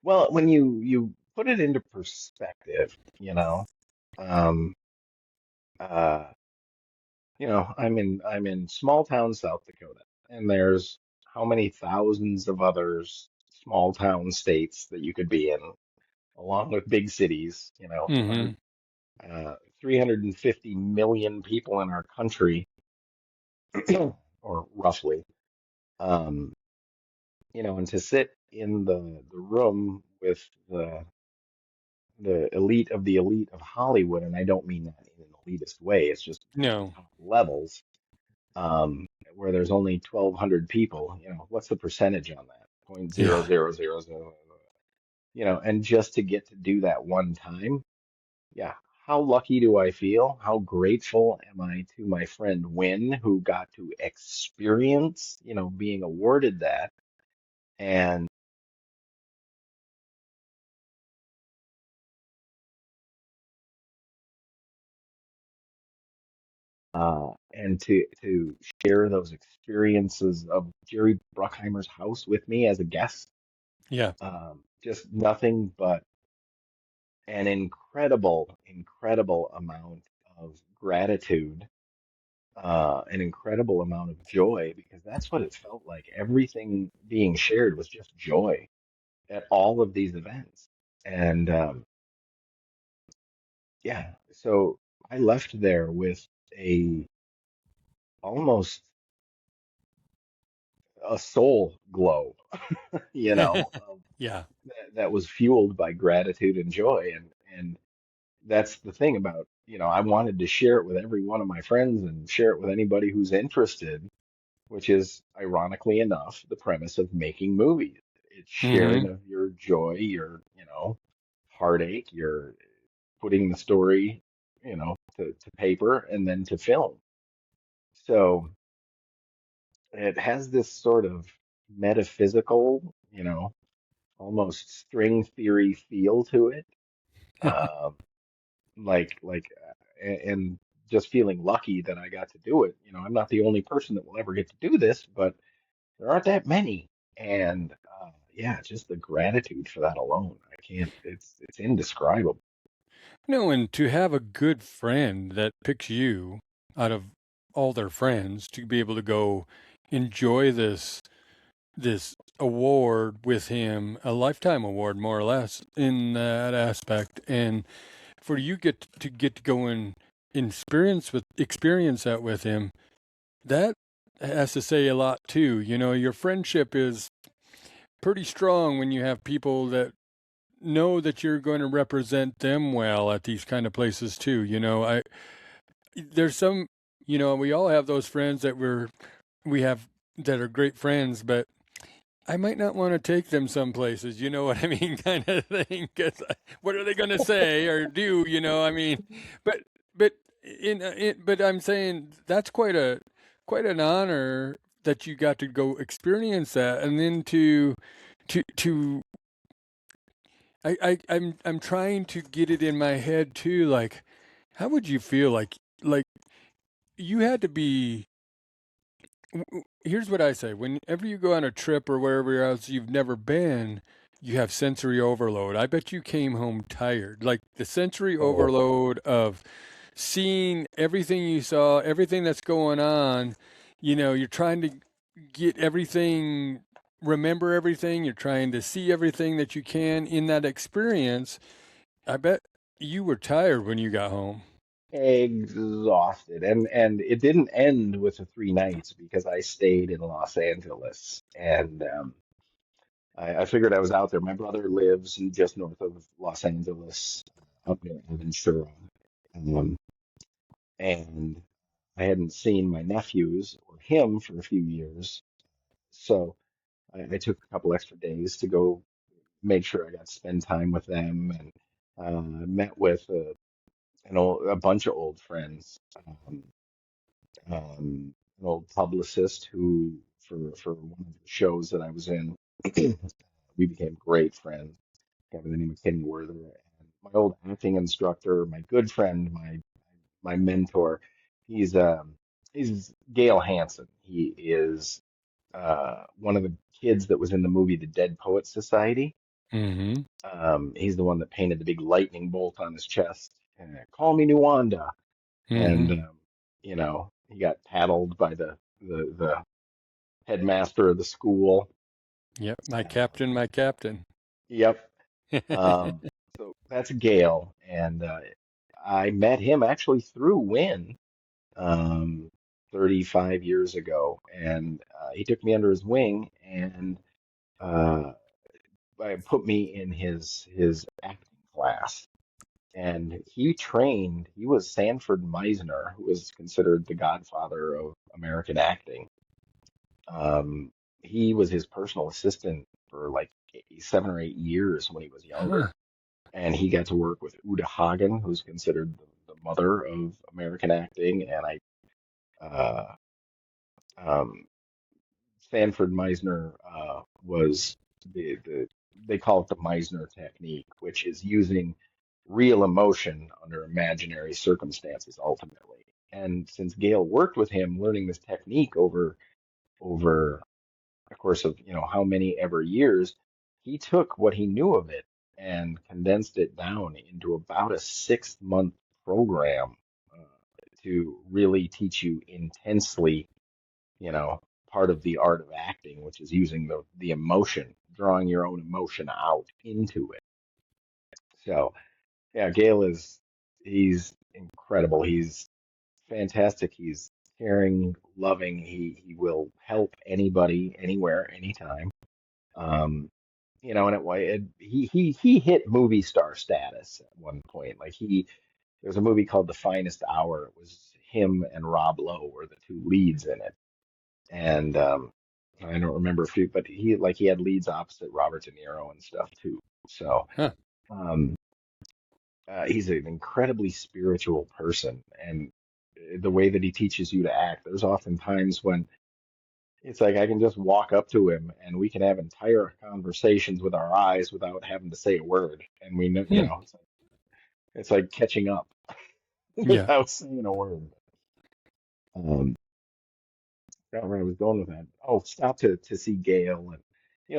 well, when you put it into perspective, um, uh, I'm in small town South Dakota, and there's how many thousands of others small town states that you could be in, along with big cities, 100, Mm-hmm. 350 million people in our country, or roughly. Um, and to sit in the room with the elite of the elite of Hollywood, and I don't mean that in an elitist way, it's just at the No. top levels, where there's only 1,200 people, what's the percentage on that? Point zero Yeah. zero zero zero, and just to get to do that one time, yeah. How lucky do I feel? How grateful am I to my friend Wynn, who got to experience, being awarded that, and and to share those experiences of Jerry Bruckheimer's house with me as a guest. Yeah. Just nothing but an incredible amount of gratitude, an incredible amount of joy, because that's what it felt like. Everything being shared was just joy at all of these events. And yeah, so I left there with a almost a soul glow, of Yeah. that was fueled by gratitude and joy. And that's the thing about, I wanted to share it with every one of my friends and share it with anybody who's interested, which is ironically enough the premise of making movies. It's Mm-hmm. sharing of your joy, your, heartache, your putting the story, to paper and then to film. So it has this sort of metaphysical, almost string theory feel to it. Um, and just feeling lucky that I got to do it. I'm not the only person that will ever get to do this, but there aren't that many. And yeah, just the gratitude for that alone. I can't, it's indescribable. No, and to have a good friend that picks you out of all their friends to be able to go enjoy this award with him, a lifetime award more or less in that aspect, and for you get to go and experience that with him, that has to say a lot too. Your friendship is pretty strong when you have people that know that you're going to represent them well at these kind of places too. I there's some, we all have those friends we have that are great friends, but I might not want to take them some places, you know what I mean, kind of thing. Because what are they going to say or do? I mean, but but but I'm saying that's quite an honor that you got to go experience that, and then to I'm trying to get it in my head too. Like, how would you feel like you had to be? Here's what I say: whenever you go on a trip or wherever else you've never been, you have sensory overload. I bet you came home tired, like the sensory Oh, overload of seeing everything you saw, everything that's going on. You're trying to get everything, remember everything. You're trying to see everything that you can in that experience. I bet you were tired when you got home. exhausted. And it didn't end with the 3 nights because I stayed in Los Angeles. And I figured I was out there. My brother lives just north of Los Angeles, up near Aventura. Um, and I hadn't seen my nephews or him for a few years. So I took a couple extra days to go make sure I got to spend time with them, and met with a bunch of old friends. An old publicist who, for one of the shows that I was in, we became great friends. A guy by the name of Kenny Werther, and my old acting instructor, my good friend, my mentor. He's um he's Gail Hansen. He is one of the kids that was in the movie The Dead Poets Society. Mm-hmm. He's the one that painted the big lightning bolt on his chest. Call me Nuwanda. Mm-hmm. And he got paddled by the headmaster of the school. Yep. My Um, captain, my captain. yep. Um, so that's Gail, and I met him actually through Win, um, 35 years ago, and he took me under his wing and uh, put me in his acting class. And he was Sanford Meisner, who was considered the godfather of American acting. Um, he was his personal assistant for like 7 or 8 years when he was Huh. younger. And he got to work with Uta Hagen, who's considered the mother of American acting. And uh, um, Sanford Meisner was they call it the Meisner technique, which is using real emotion under imaginary circumstances ultimately. And since Gail worked with him, learning this technique over a course of how many ever years, he took what he knew of it and condensed it down into about a 6 month program to really teach you intensely, you know, part of the art of acting, which is using the emotion, drawing your own emotion out into it. So yeah, he's incredible. He's fantastic. He's caring, loving. He will help anybody, anywhere, anytime. Um, and he hit movie star status at one point. Like there's a movie called The Finest Hour. It was him and Rob Lowe were the two leads in it, and I don't remember a few, but he had leads opposite Robert De Niro and stuff too. So Huh. um, he's an incredibly spiritual person, and the way that he teaches you to act, there's often times when it's like I can just walk up to him and we can have entire conversations with our eyes without having to say a word, and we know, Hmm. it's like catching up Yeah. without saying a word. Um, I forgot where I was going with that. Oh, stop to see Gail and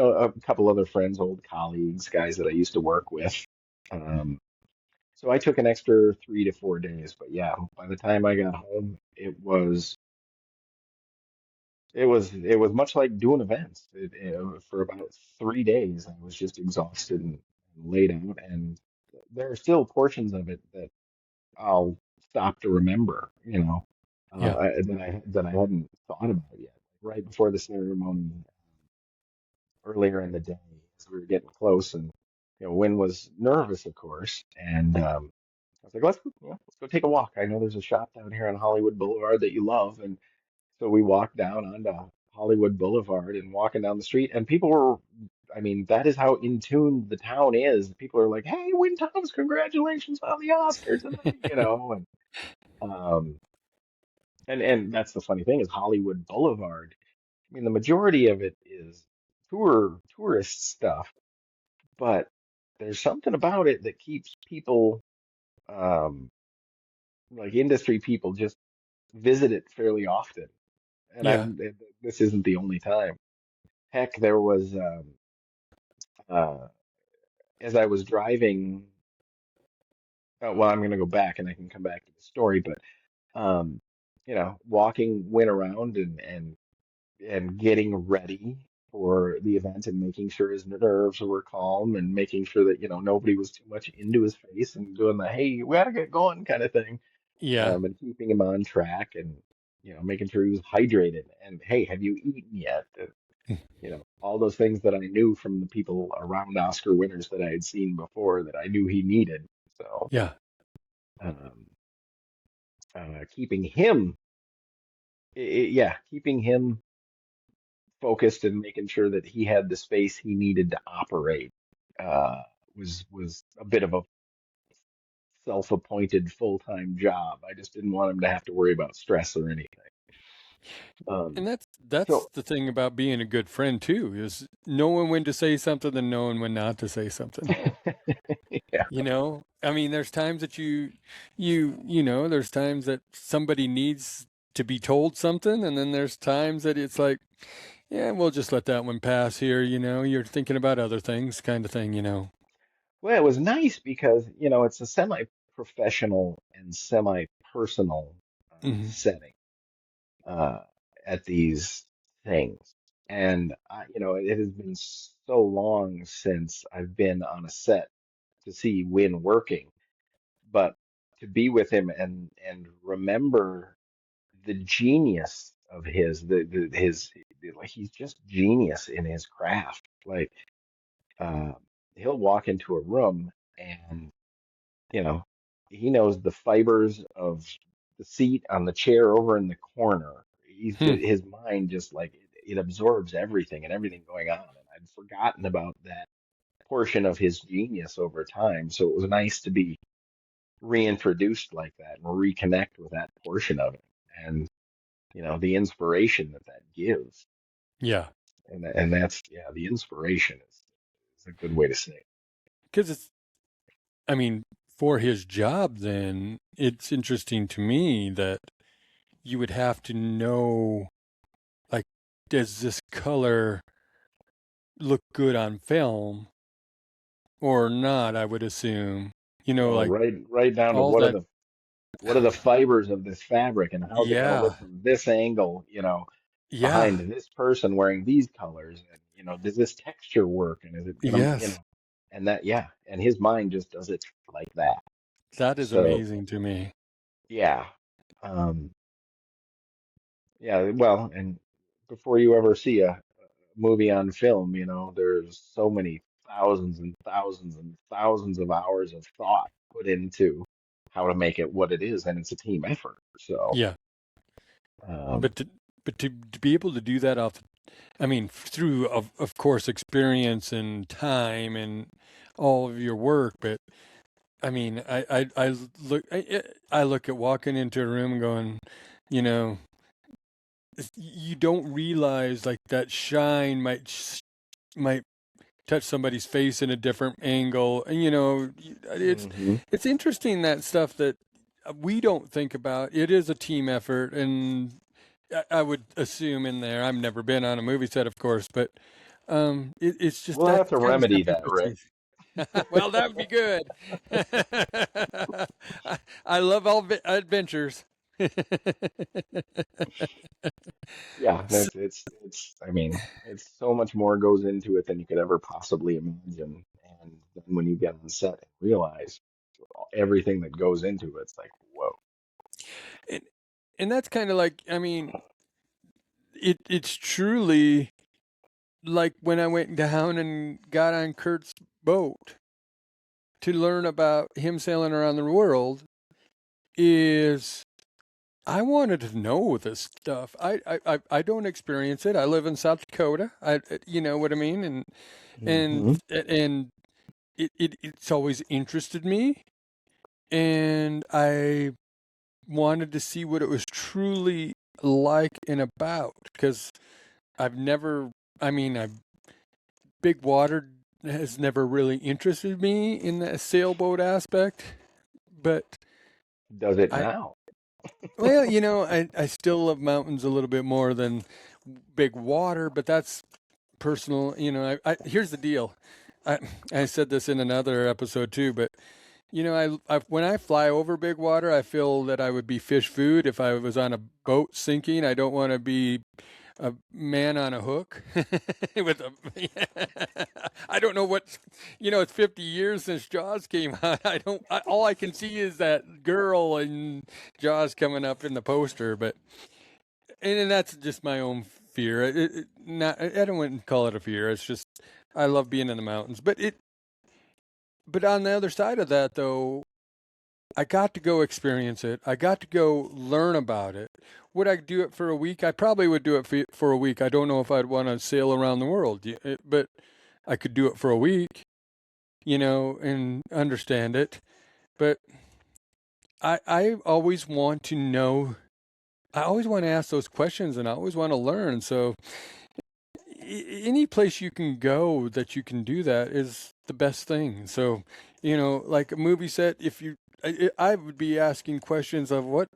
a couple other friends, old colleagues, guys that I used to work with. Um, so I took an extra 3 to 4 days, but yeah, by the time I got home, it was much like doing events. For about 3 days, I was just exhausted and laid out, and there are still portions of it that I'll stop to remember, Yeah. that I hadn't thought about yet. Right before the ceremony, earlier in the day, as we were getting close, and Wynn was nervous, of course, and I was like, let's go take a walk. I know there's a shop down here on Hollywood Boulevard that you love, and so we walked down onto Hollywood Boulevard and walking down the street, and people were, I mean, that is how in tune the town is. People are like, "Hey, Win Thomas, congratulations on the Oscar tonight," um, and that's the funny thing is Hollywood Boulevard. I mean, the majority of it is tourist stuff, but there's something about it that keeps people, um, like industry people, just visit it fairly often. And Yeah. this isn't the only time. Heck, there was uh, as I was driving. Well, I'm going to go back, and I can come back to the story, but um, walking, went around and getting ready for the event and making sure his nerves were calm and making sure that nobody was too much into his face and doing the hey, we gotta get going kind of thing, Yeah. and keeping him on track and making sure he was hydrated and hey, have you eaten yet? All those things that I knew from the people around Oscar winners that I had seen before that I knew he needed. So Yeah. um, keeping him, yeah, keeping him focused and making sure that he had the space he needed to operate uh, was a bit of a self-appointed full-time job. I just didn't want him to have to worry about stress or anything. And Um, that's so the thing about being a good friend too, is knowing when to say something and knowing when not to say something. yeah, I mean, there's times that there's times that somebody needs to be told something, and then there's times that it's like, yeah, we'll just let that one pass here. You're thinking about other things, kind of thing. well, it was nice because it's a semi-professional and semi-personal Hmm. setting uh, at these things. And it has been so long since I've been on a set to see Win working, but to be with him and remember the genius of like he's just genius in his craft. Like uh, he'll walk into a room and you know he knows the fibers of the seat on the chair over in the corner. He's Hmm. just his mind just like it absorbs everything and everything going on. And I'd forgotten about that portion of his genius over time. So it was nice to be reintroduced like that and reconnect with that portion of it and the inspiration that that gives Yeah, and that's the inspiration is a good way to say it. because I mean, for his job, then it's interesting to me that you would have to know, like, does this color look good on film or not? I would assume, Oh, like right down to all that. what are the fibers of this fabric and how's it going to Yeah, look from this angle, yeah, behind this person wearing these colors and does this texture work and is it going to yes, and that and his mind just does it like that. that is So amazing to me. yeah. Um, Yeah, well, and before you ever see a movie on film, there's so many thousands and thousands and thousands of hours of thought put into how to make it what it is, and it's a team effort. So, Yeah, um, but to be able to do that I mean, through of course experience and time and all of your work, but I mean, I look at walking into a room and going, you know, you don't realize like that shine might touch somebody's face in a different angle, and mhm. it's interesting that stuff that we don't think about. It is a team effort, and I would assume in there. I've never been on a movie set, of course, but it's just We'll that have to kind of remedy stuff that, Rick. interesting. Well, that would be good. I love all adventures. Yeah, S- it's. I mean, it's so much more goes into it than you could ever possibly imagine. And then when you get on set and realize everything that goes into it, it's like, whoa. and, and that's kind of like, I mean, it's truly like when I went down and got on Kurt's boat to learn about him sailing around the world is I wanted to know this stuff. I don't experience it. I live in South Dakota. You know what I mean, and Hmm. and it's always interested me, and I wanted to see what it was truly like and about because I've never, I mean, big water has never really interested me in the sailboat aspect, but Does it I, now? well, I still love mountains a little bit more than big water, but that's personal. Here's the deal. I, I said this in another episode too, but when I fly over big water, I feel that I would be fish food if I was on a boat sinking. I don't want to be a man on a hook with a. I don't know what. It's 50 years since Jaws came out. I don't. All I can see is that girl and Jaws coming up in the poster, but and that's just my own fear. Not. I don't want to call it a fear. It's just I love being in the mountains, but it. But on the other side of that, though, I got to go experience it. I got to go learn about it. Would I do it for a week? I probably would do it for a week. I don't know if I'd want to sail around the world, but I could do it for a week, and understand it. But I always want to know. I always want to ask those questions, and I always want to learn. So any place you can go that you can do that is the best thing. So, like a movie set, if you, I would be asking questions of what,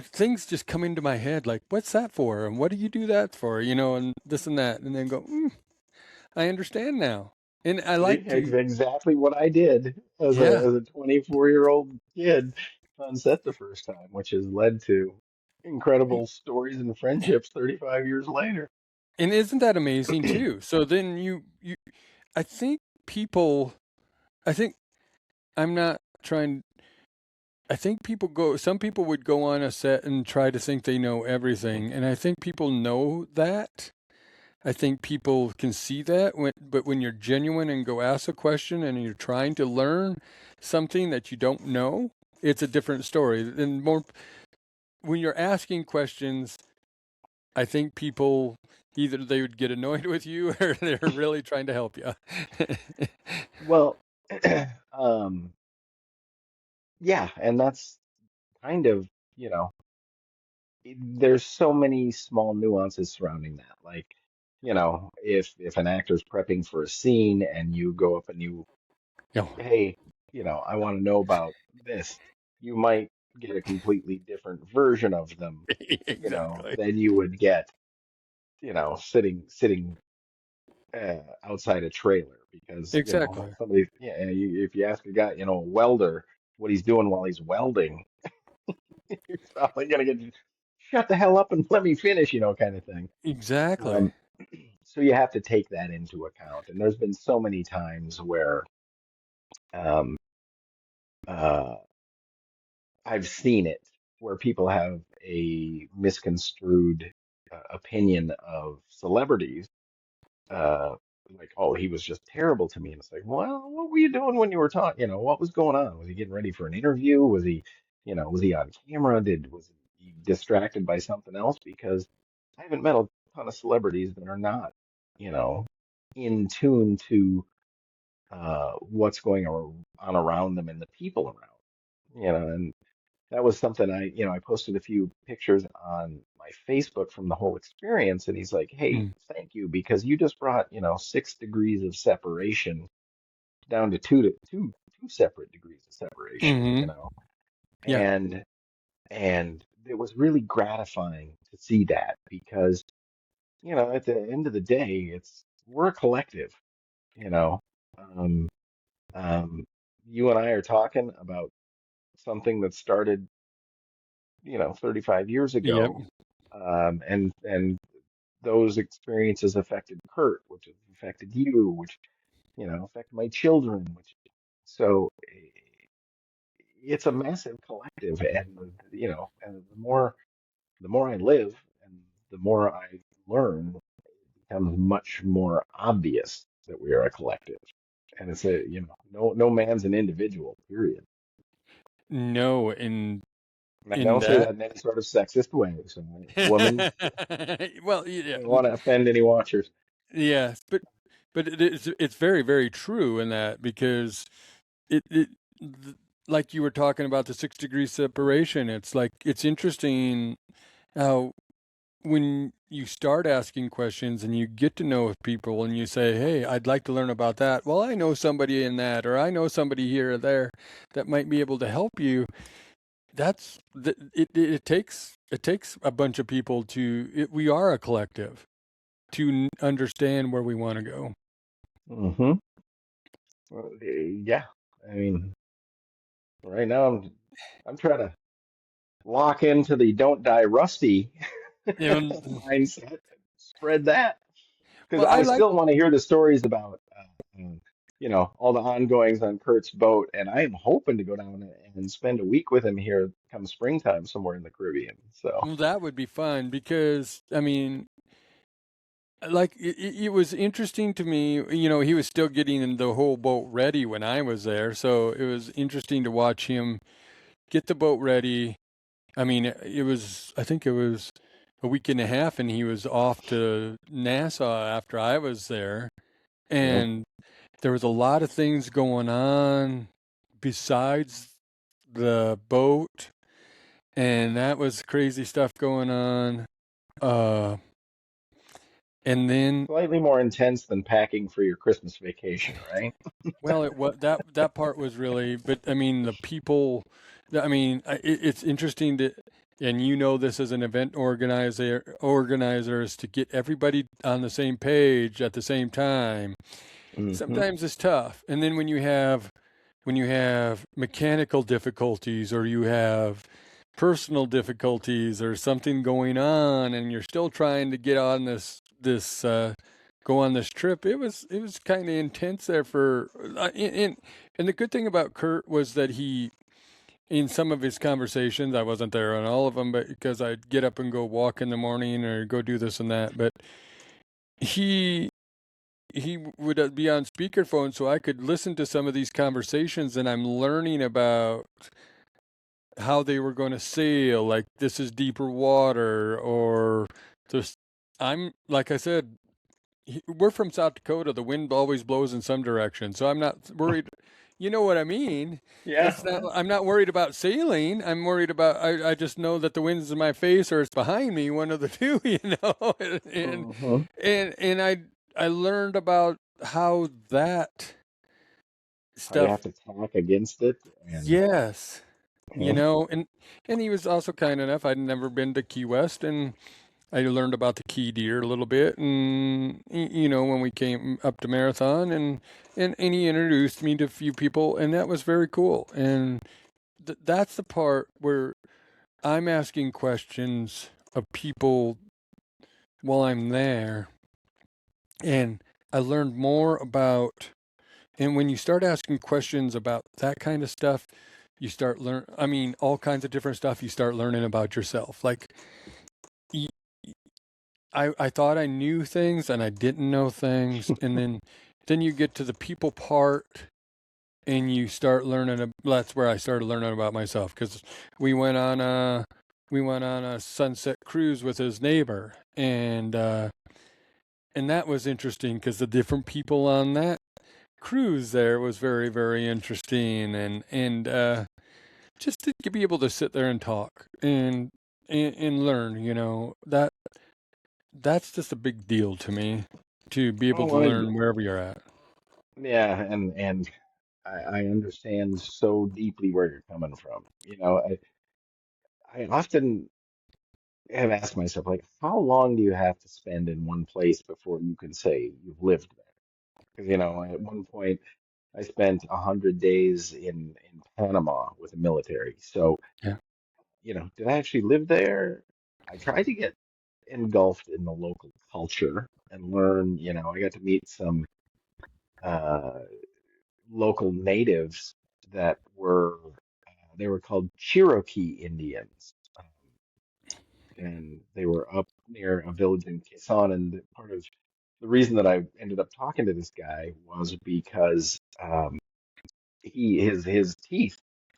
things just come into my head like, what's that for? And what do you do that for? And this and that. And then go, I understand now. And I See, like it's to, exactly what I did yeah. as a 24-year-old kid on set the first time, which has led to incredible stories and friendships 35 years later. And isn't that amazing too? So then I think people, I think I'm not trying I think some people would go on a set and try to think they know everything. And I think people know that. I think people can see that. But when you're genuine and go ask a question and you're trying to learn something that you don't know, it's a different story. And more, when you're asking questions, I think people either they would get annoyed with you or they're really trying to help you. Well, um, yeah, and that's kind of, you know, there's so many small nuances surrounding that. Like, if an actor's prepping for a scene and you go up and you No, hey, I want to know about this, you might get a completely different version of them, exactly. than you would get, sitting outside a trailer because, Exactly. somebody, yeah, if you ask a guy, a welder, what he's doing while he's welding, he's probably gonna get shut the hell up and let me finish, kind of thing. Exactly. Um, so you have to take that into account. And there's been so many times where um, uh, I've seen it where people have a misconstrued opinion of celebrities, uh, like, oh, he was just terrible to me. And it's like, well, what were you doing when you were talking? What was going on? Was he getting ready for an interview? Was he on camera? Was he distracted by something else? Because I haven't met a ton of celebrities that are not, you know, in tune to what's going on around them and the people around, and that was something I posted a few pictures on my Facebook from the whole experience, and he's like, "Hey, Mm. thank you because you just brought 6 degrees of separation down to two separate degrees of separation, Mm-hmm. Yeah. and it was really gratifying to see that because at the end of the day, we're a collective, you know. Um, um, you and I are talking about something that started 35 years Yep. ago. And those experiences affected Kurt, which has affected you, which, affected my children, which, so it's a massive collective. And, and the more I live and the more I learn, it becomes much more obvious that we are a collective. And it's no man's an individual, period. No, in And I in don't say that. that in any sort of sexist way. So, woman, Well, I yeah, don't want to offend any watchers. yes, but it's very very true in that because it like you were talking about the 6 degree separation. It's like it's interesting how when you start asking questions and you get to know people and you say, "Hey, I'd like to learn about that." Well, I know somebody in that, or I know somebody here or there that might be able to help you. It takes a bunch of people we are a collective to understand where we want to go. Hmm. Well, yeah. I mean, right now I'm trying to lock into the don't die rusty And mindset, spread that because well, I I like still want to hear the stories about all the ongoings on Kurt's boat, and I am hoping to go down and spend a week with him here come springtime somewhere in the Caribbean. So, well, that would be fun because I mean, like it was interesting to me. He was still getting the whole boat ready when I was there, so it was interesting to watch him get the boat ready. I mean, I think it was a week and a half, and he was off to Nassau after I was there, yep. and there was a lot of things going on besides the boat, and that was crazy stuff going on. Uh, and then Slightly more intense than packing for your Christmas vacation, right? Well, that part was really, but I mean, the people. I mean, it's interesting to, and this as an event organizer is to get everybody on the same page at the same time. Hmm. Sometimes it's tough, and then when you have mechanical difficulties or you have personal difficulties or something going on and you're still trying to get on this go on this trip, it was kind of intense there for and the good thing about Kurt was that he in some of his conversations, I wasn't there on all of them, but because I'd get up and go walk in the morning or go do this and that, but he he would be on speakerphone so I could listen to some of these conversations, and I'm learning about how they were going to sail, like this is deeper water, or just I'm like I said, we're from South Dakota. The wind always blows in some direction, so I'm not worried. You know what I mean? Yeah, It's not. yeah. I'm not worried about sailing. I'm worried about. I just know that the wind's in my face or it's behind me. One of the two. And Hmm. I learned about how that How you stuff. have to tack against it, and Yes. yeah. And he was also kind enough. I'd never been to Key West, and I learned about the key deer a little bit, and when we came up to Marathon, and he introduced me to a few people, and that was very cool. And that's the part where I'm asking questions of people while I'm there, and I learned more about. And when you start asking questions about that kind of stuff, you start learn. I mean, all kinds of different stuff. You start learning about yourself, like. I thought I knew things and I didn't know things, and then you get to the people part and you start learning. That's where I started learning about myself because we went on a we went on a sunset cruise with his neighbor, and that was interesting because the different people on that cruise there was very very interesting, and just to be able to sit there and talk and learn, that's just a big deal to me to be able Oh, to well, learn wherever you're at. yeah, and I understand so deeply where you're coming from. I often have asked myself, like, how long do you have to spend in one place before you can say you've lived there? Because, at one point I spent 100 days in Panama with the military. So, Yeah. did I actually live there? I tried to get engulfed in the local culture and learn, I got to meet some uh, local natives that they were called Cherokee Indians. And they were up near a village in Quezon. And part of the reason that I ended up talking to this guy was because his teeth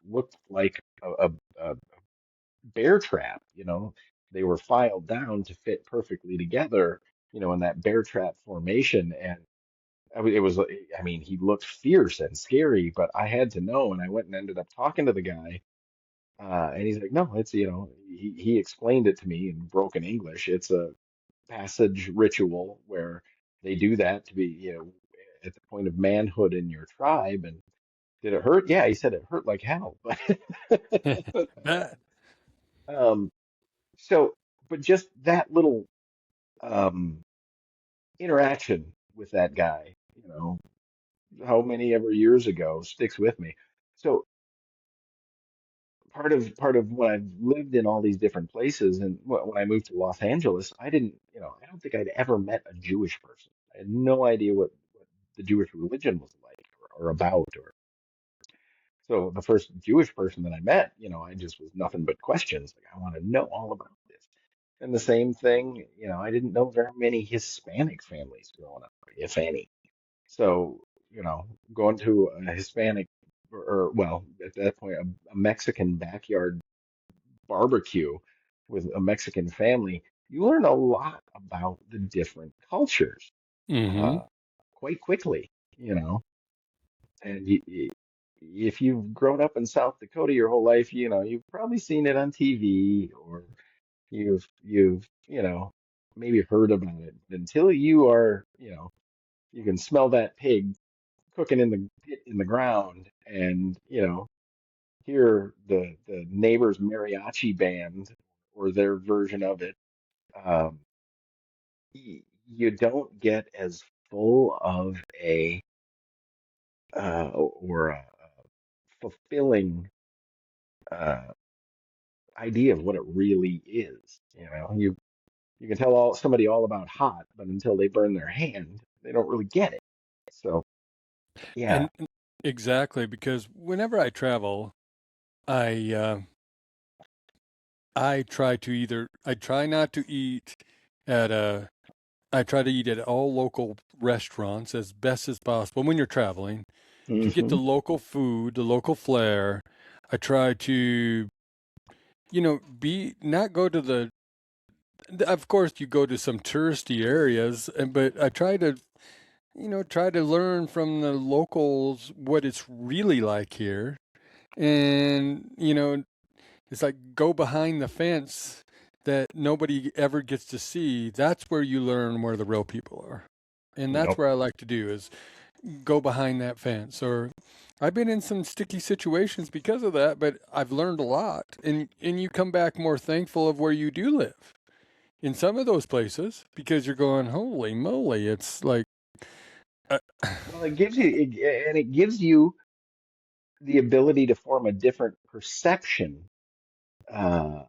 looked like a bear trap. They were filed down to fit perfectly together, in that bear trap formation. And it was, I mean, he looked fierce and scary, but I had to know, and I went and ended up talking to the guy. And he's like, no, it's, he explained it to me in broken English. passage ritual where they do that to be, at the point of manhood in your tribe. And did it hurt? Yeah, he said it hurt like hell. But That. um, so, but just that little um, interaction with that guy, how many ever years ago sticks with me. So part of when I've lived in all these different places, and when I moved to Los Angeles, I don't think I'd ever met a Jewish person. I had no idea what the Jewish religion was like or about. Or so the first Jewish person that I met, I just was nothing but questions. Like I want to know all about this. And the same thing, I didn't know very many Hispanic families growing up, if any. So, going to a Hispanic well, at that point, a Mexican backyard barbecue with a Mexican family, you learn a lot about the different cultures Mm-hmm. uh, quite quickly, you know. And if you've grown up in South Dakota your whole life, you've probably seen it on TV or you've maybe heard about it. But until you are, you can smell that pig cooking in the pit in the ground and, hear the neighbor's mariachi band or their version of it, um, you don't get as full of a or a fulfilling uh, idea of what it really is. You can tell somebody all about hot, but until they burn their hand, they don't really get it. So yeah. And exactly, because whenever I travel, I I try not to eat at a I try to eat at all local restaurants as best as possible when you're traveling to get the Hmm. local food, the local flair. I try to, be not go to of course you go to some touristy areas, but I try to, try to learn from the locals what it's really like here. And, it's like go behind the fence that nobody ever gets to see. That's where you learn where the real people are. And that's Yep. where I like to do is go behind that fence. Or I've been in some sticky situations because of that, but I've learned a lot. And you come back more thankful of where you do live in some of those places because you're going, holy moly, it's like, uh, Well, it gives you the ability to form a different perception uh,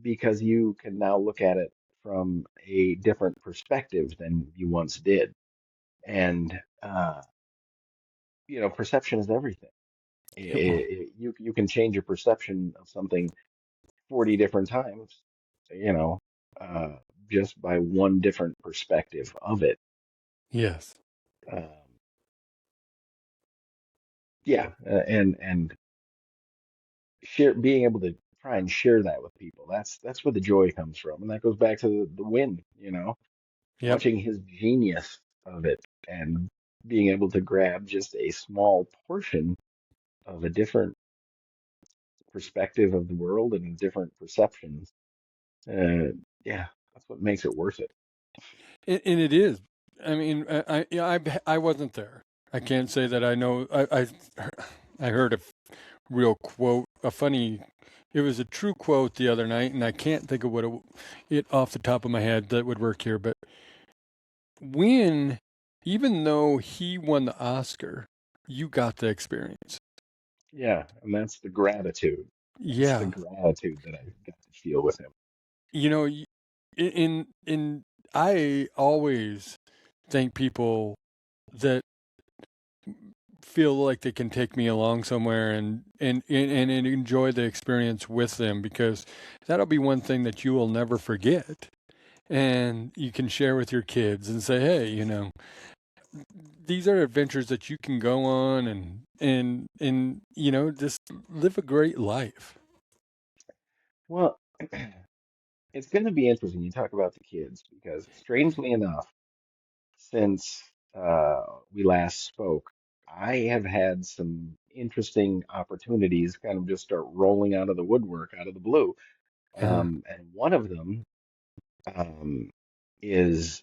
because you can now look at it from a different perspective than you once did. And perception is everything. well, You can change your perception of something 40 different times, you know, uh, just by one different perspective of it. yes. Um, yeah, and being able to try and share that with people. That's where the joy comes from, and that goes back to the win. Yep. Watching his genius of it and being able to grab just a small portion of a different perspective of the world and different perceptions. Uh, yeah, that's what makes it worth it. And it is. I mean, I wasn't there. I can't say that I know. I heard a real quote, a funny. It was a true quote the other night, and I can't think of it off the top of my head that would work here. But when, even though he won the Oscar, you got the experience. Yeah, and that's the gratitude. That's the Yeah, gratitude that I got to feel with him. you know, in I always thank people that feel like they can take me along somewhere and enjoy the experience with them because that'll be one thing that you will never forget. And you can share with your kids and say, hey, these are adventures that you can go on and just live a great life. Well, it's going to be interesting. You talk about the kids because, strangely enough, since we last spoke, I have had some interesting opportunities kind of just start rolling out of the woodwork, out of the blue. Uh, And one of them, um, is,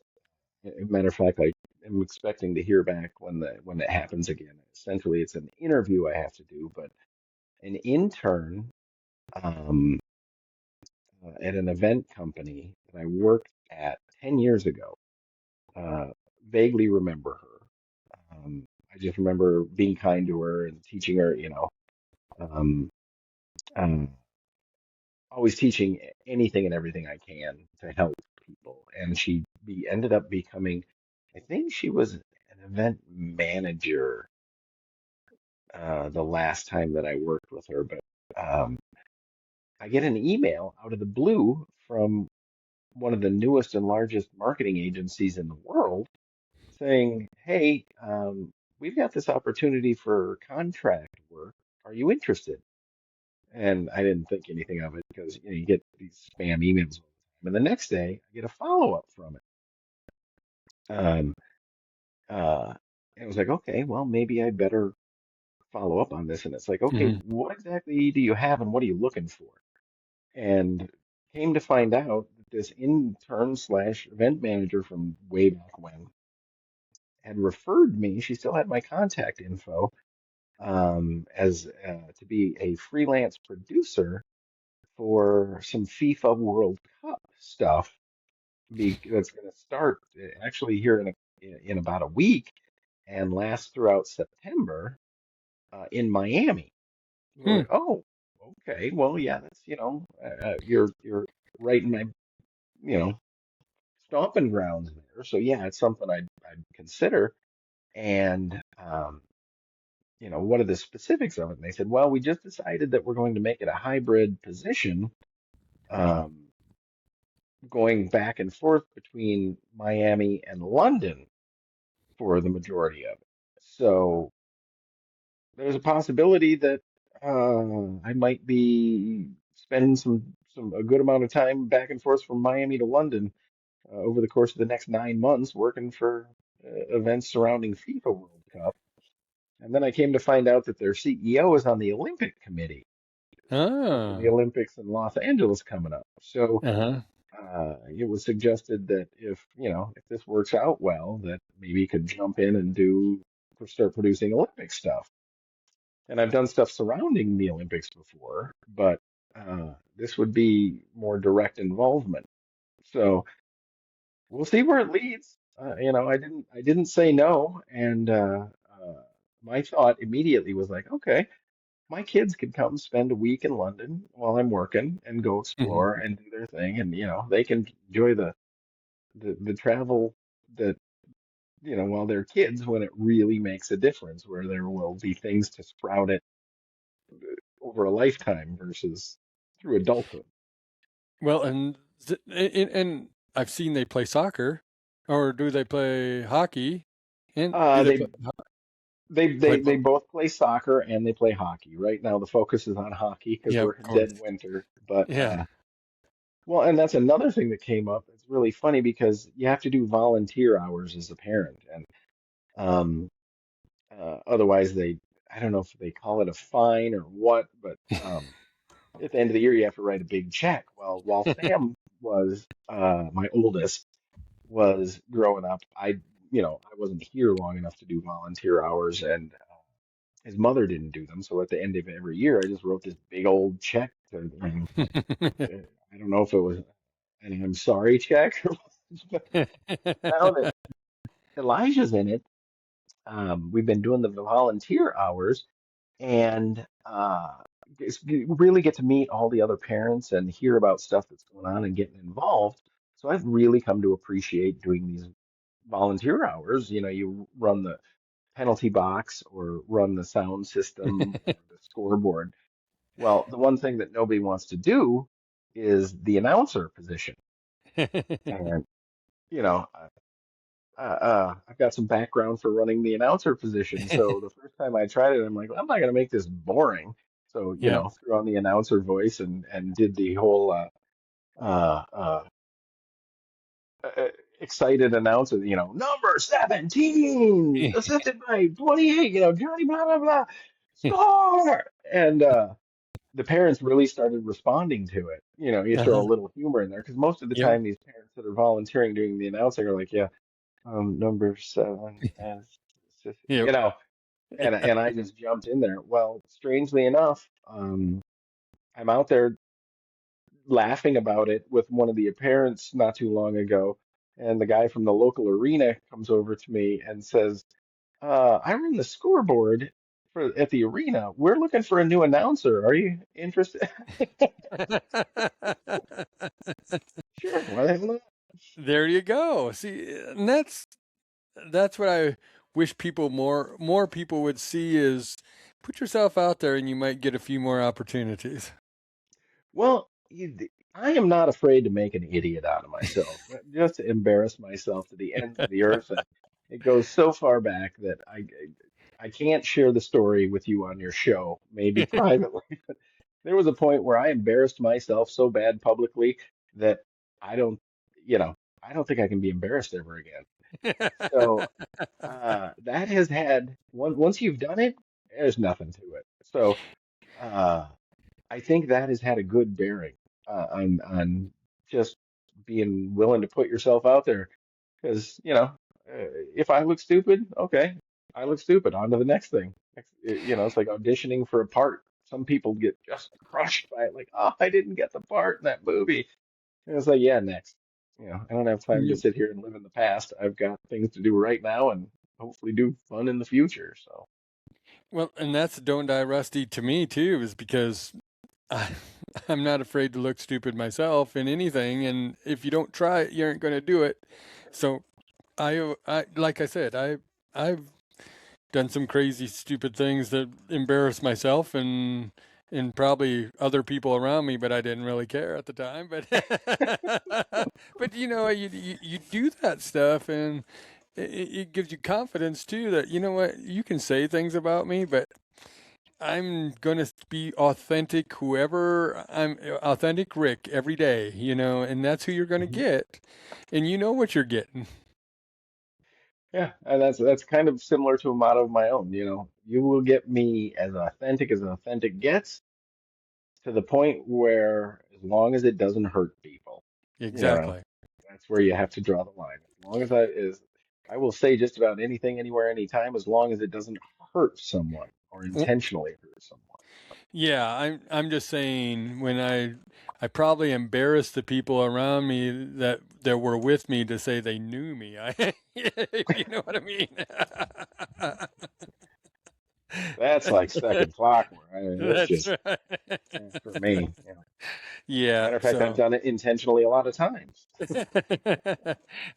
matter of fact, I am expecting to hear back when that happens again. Essentially, it's an interview I have to do, but an intern um, at an event company that I worked at 10 years ago. Uh, Vaguely remember her. I just remember being kind to her and teaching her, um, um, always teaching anything and everything I can to help people. And ended up becoming, I think she was an event manager the last time that I worked with her. But um, I get an email out of the blue from one of the newest and largest marketing agencies in the world saying, "Hey, we've got this opportunity for contract work. Are you interested?" And I didn't think anything of it because you get these spam emails all the time. And the next day, I get a follow-up from it. And it was like, okay, well, maybe I better follow up on this. And it's like, okay, Hmm. what exactly do you have and what are you looking for? And came to find out that this intern slash event manager from way back when had referred me. She still had my contact info as to be a freelance producer for some FIFA World Cup stuff that's going to start actually here in about a week and last throughout September in Miami. We're Hmm. like, oh, okay, well, yeah, that's you're right in my stomping grounds there. So yeah, it's something I'd consider. And what are the specifics of it? And they said, well, we just decided that we're going to make it a hybrid position, um, going back and forth between Miami and London for the majority of it. So there's a possibility that I might be spending some a good amount of time back and forth from Miami to London over the course of the next 9 months working for events surrounding FIFA World Cup. And then I came to find out that their CEO is on the Olympic committee for the Ah. Olympics in Los Angeles coming up. So Uh-huh. it was suggested that if this works out well, that maybe he could jump in and start producing Olympic stuff. And I've done stuff surrounding the Olympics before, but this would be more direct involvement. So we'll see where it leads. I didn't say no, and my thought immediately was like, okay, my kids could come spend a week in London while I'm working and go Hmm. explore and do their thing, and they can enjoy the travel that while they're kids when it really makes a difference, where there will be things to sprout it over a lifetime versus through adulthood. Well, and I've seen they play soccer, or do they play hockey? And do Uh, they play they they play they they both? both play soccer and they play hockey. Right now, the focus is on hockey because Yeah, we're of in course. dead winter. But Yeah. well, and that's another thing that came up. It's really funny because you have to do volunteer hours as a parent, and um, otherwise I don't know if they call it a fine or what, but at the end of the year you have to write a big check. Well, while Sam was my oldest was growing up, I wasn't here long enough to do volunteer hours, and his mother didn't do them. So at the end of every year, I just wrote this big old check to, I don't know if it was an I'm sorry check or what, but now that Elijah's in it, we've been doing the volunteer hours and really get to meet all the other parents and hear about stuff that's going on and getting involved. So I've really come to appreciate doing these volunteer hours. You run the penalty box or run the sound system or the scoreboard. Well, the one thing that nobody wants to do is the announcer position. And, you know, I've got some background for running the announcer position. So the first time I tried it, I'm like, I'm not going to make this boring. So, Yeah. threw on the announcer voice and did the whole uh, uh, uh, excited announcer, number 17, assisted by 28, Johnny, blah, blah, blah, score. And the parents really started responding to it. You throw a Uh-huh. little humor in there because most of the Yep. time these parents that are volunteering doing the announcing are like, yeah, number seven, and Yep. and I just jumped in there. Well, strangely enough, I'm out there laughing about it with one of the parents not too long ago, and the guy from the local arena comes over to me and says, I run the scoreboard for at the arena. We're looking for a new announcer. Are you interested? Sure, why the hell not? There you go. See, and that's what I wish more people would see is put yourself out there and you might get a few more opportunities. Well, I am not afraid to make an idiot out of myself, just to embarrass myself to the ends of the earth. And it goes so far back that I can't share the story with you on your show, maybe privately. But there was a point where I embarrassed myself so bad publicly that I don't, you know, I don't think I can be embarrassed ever again. So that has had once you've done it, there's nothing to it. So. Uh, I think that has had a good bearing on just being willing to put yourself out there. Because, if I look stupid, okay, I look stupid. On to the next thing. It's like auditioning for a part. Some people get just crushed by it, like, oh, I didn't get the part in that movie. And it's like, yeah, next. I don't have time to Yep. sit here and live in the past. I've got things to do right now and hopefully do fun in the future. So, Well, and that's Don't Die Rusty to me too, is because I, I'm not afraid to look stupid myself in anything, and if you don't try it, you aren't going to do it. So like I said, I've done some crazy, stupid things that embarrass myself and probably other people around me, but I didn't really care at the time. But but you do that stuff, and it gives you confidence too that you know what you can say things about me, but I'm gonna be authentic. Whoever I'm, authentic Rick every day, and that's who you're gonna mhm. get, and you know what you're getting. Yeah, and that's kind of similar to a motto of my own. You will get me as authentic gets, to the point where as long as it doesn't hurt people, you know, Exactly. that's where you have to draw the line. As long as I will say just about anything, anywhere, anytime, as long as it doesn't hurt someone or intentionally hurt someone. Yeah, I'm just saying when I probably embarrassed the people around me that were with me to say they knew me. If you know what I mean. That's like second clockwork. That's That's just right. for me. Yeah, Matter of fact, I've so done it intentionally a lot of times.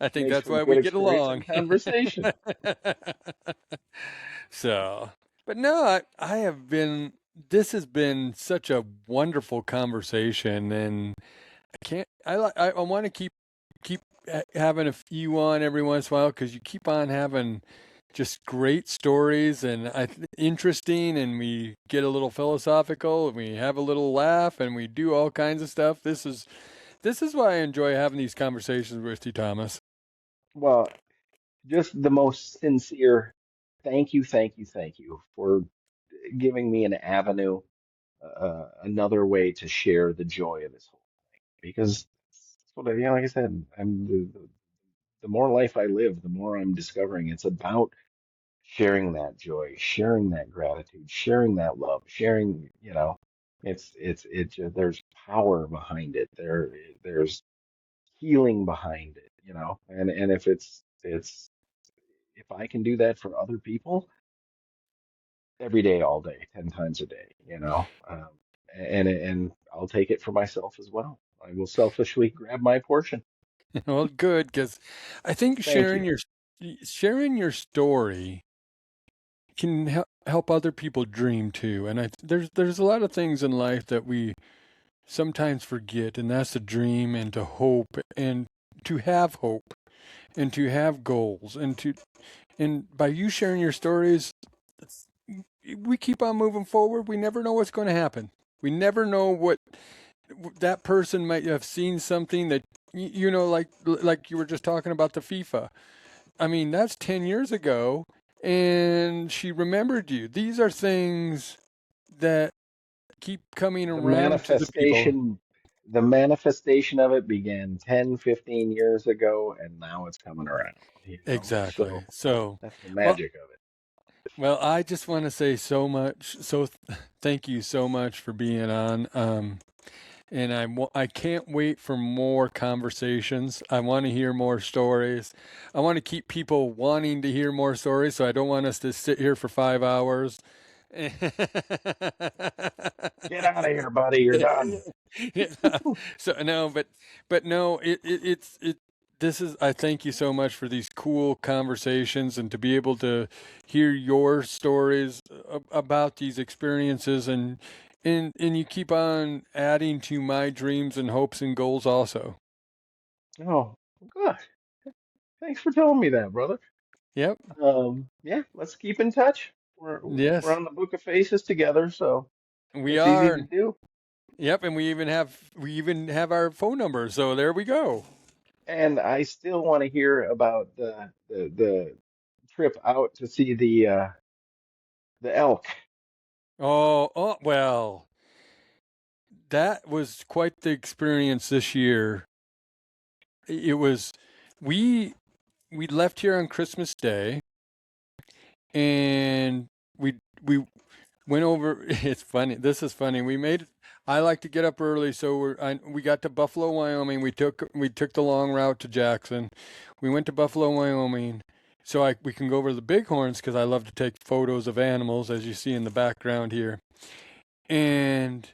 I think Makes that's for a why we good get experience along. and conversation. So, but no, I have been, this has been such a wonderful conversation, and I want to keep having a few on every once in a while because you keep on having just great stories and interesting, and we get a little philosophical, and we have a little laugh, and we do all kinds of stuff. This is why I enjoy having these conversations with you, Thomas. Well, just the most sincere thank you for giving me an avenue, another way to share the joy of this whole thing. Because that's what like I said, the more life I live, the more I'm discovering it's about sharing that joy, sharing that gratitude, sharing that love, sharing, there's power behind it. There's healing behind it, and if if I can do that for other people every day, all day, 10 times a day, and I'll take it for myself as well. I will selfishly grab my portion. Well, good, because I think Thank you. sharing your story can help other people dream too. And there's a lot of things in life that we sometimes forget, and that's to dream and to hope and to have hope and to have goals and by you sharing your stories, we keep on moving forward. We never know what's going to happen. We never know what that person might have seen something that like you were just talking about the FIFA. I mean, that's 10 years ago and she remembered you. These are things that keep coming The around to the people. the manifestation of it began 10, 15 years ago, and now it's coming around, you know? Exactly. So So, that's the well, magic of it. well, I just want to say so much. Thank you so much for being on. And I can't wait for more conversations. I want to hear more stories. I want to keep people wanting to hear more stories, so I don't want us to sit here for 5 hours. Get out of here, buddy. You're done. Yeah. So no, but no, it's. This is. I thank you so much for these cool conversations and to be able to hear your stories about these experiences, and you keep on adding to my dreams and hopes and goals also. Oh, good. Thanks for telling me that, brother. Yep. Yeah, let's keep in touch. We're Yes, on the Book of Faces together, so we it's easy to are. do. Yep, and we even have our phone number. So there we go. And I still want to hear about the trip out to see the elk. Oh, well, that was quite the experience this year. It was we we left here on Christmas Day, and we went over. It's funny. This is funny. We made. I like to get up early, so we got to Buffalo, Wyoming. We took the long route to Jackson. We went to Buffalo, Wyoming, so we can go over to the Bighorns because I love to take photos of animals, as you see in the background here. And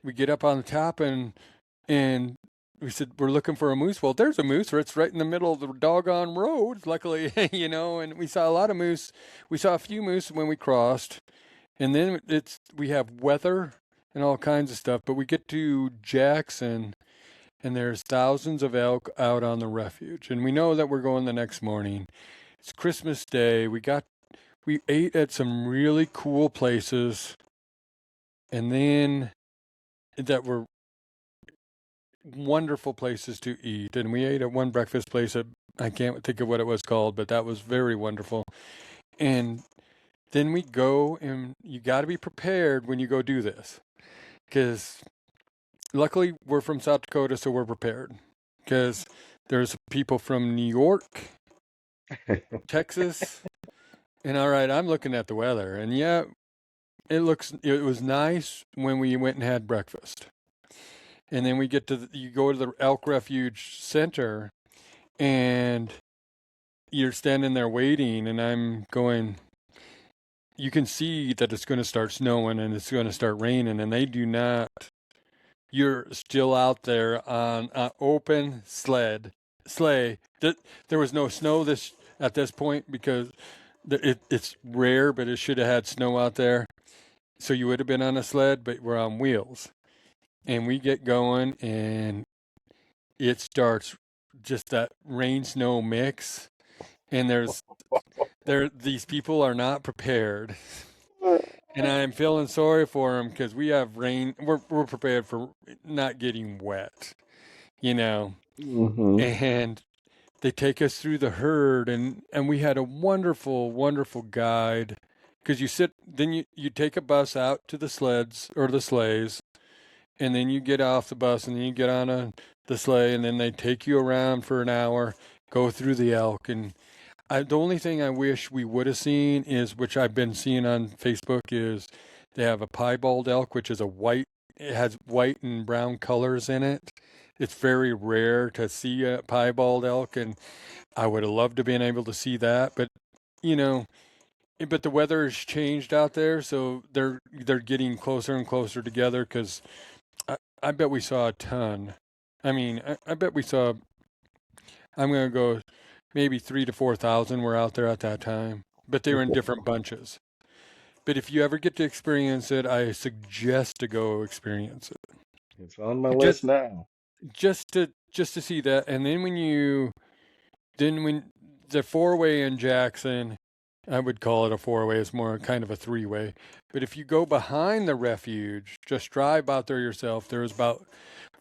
we get up on the top, and we said we're looking for a moose. Well, there's a moose, or it's right in the middle of the doggone road. Luckily, and we saw a lot of moose. We saw a few moose when we crossed, and then we have weather and all kinds of stuff. But we get to Jackson, and there's thousands of elk out on the refuge, and we know that we're going the next morning. It's Christmas Day. We ate at some really cool places, and then that were wonderful places to eat. And we ate at one breakfast place that I can't think of what it was called, but that was very wonderful. And then we go, and you got to be prepared when you go do this, because luckily we're from South Dakota, so we're prepared. Because there's people from New York, Texas, and all right, I'm looking at the weather, and yeah, it was nice when we went and had breakfast. And then you go to the Elk Refuge Center, and you're standing there waiting, and I'm going, you can see that it's going to start snowing and it's going to start raining, and they do not. You're still out there on an open sleigh. There was no snow at this point because it's rare, but it should have had snow out there. So you would have been on a sled, but we're on wheels. And we get going, and it starts just that rain snow mix. And these people are not prepared. And I'm feeling sorry for them because we have rain. We're prepared for not getting wet, you know. Hmm. And they take us through the herd, and we had a wonderful, wonderful guide. Because you take a bus out to the sleds or the sleighs, and then you get off the bus, and then you get on the sleigh, and then they take you around for an hour, go through the elk. And the only thing I wish we would have seen is, which I've been seeing on Facebook, is they have a piebald elk, which is it has white and brown colors in it. It's very rare to see a piebald elk, and I would have loved to been able to see that. But you know, but the weather has changed out there, so they're getting closer and closer together. Because I bet we saw a ton. I mean, I bet we saw. I'm gonna go maybe 3 to 4 thousand were out there at that time, but they were in different bunches. But if you ever get to experience it, I suggest to go experience it. It's on my list Just now. just to see that, and then when the four-way in Jackson, I would call it a four-way. It's more kind of a three-way. But if you go behind the refuge, just drive out there yourself. There's about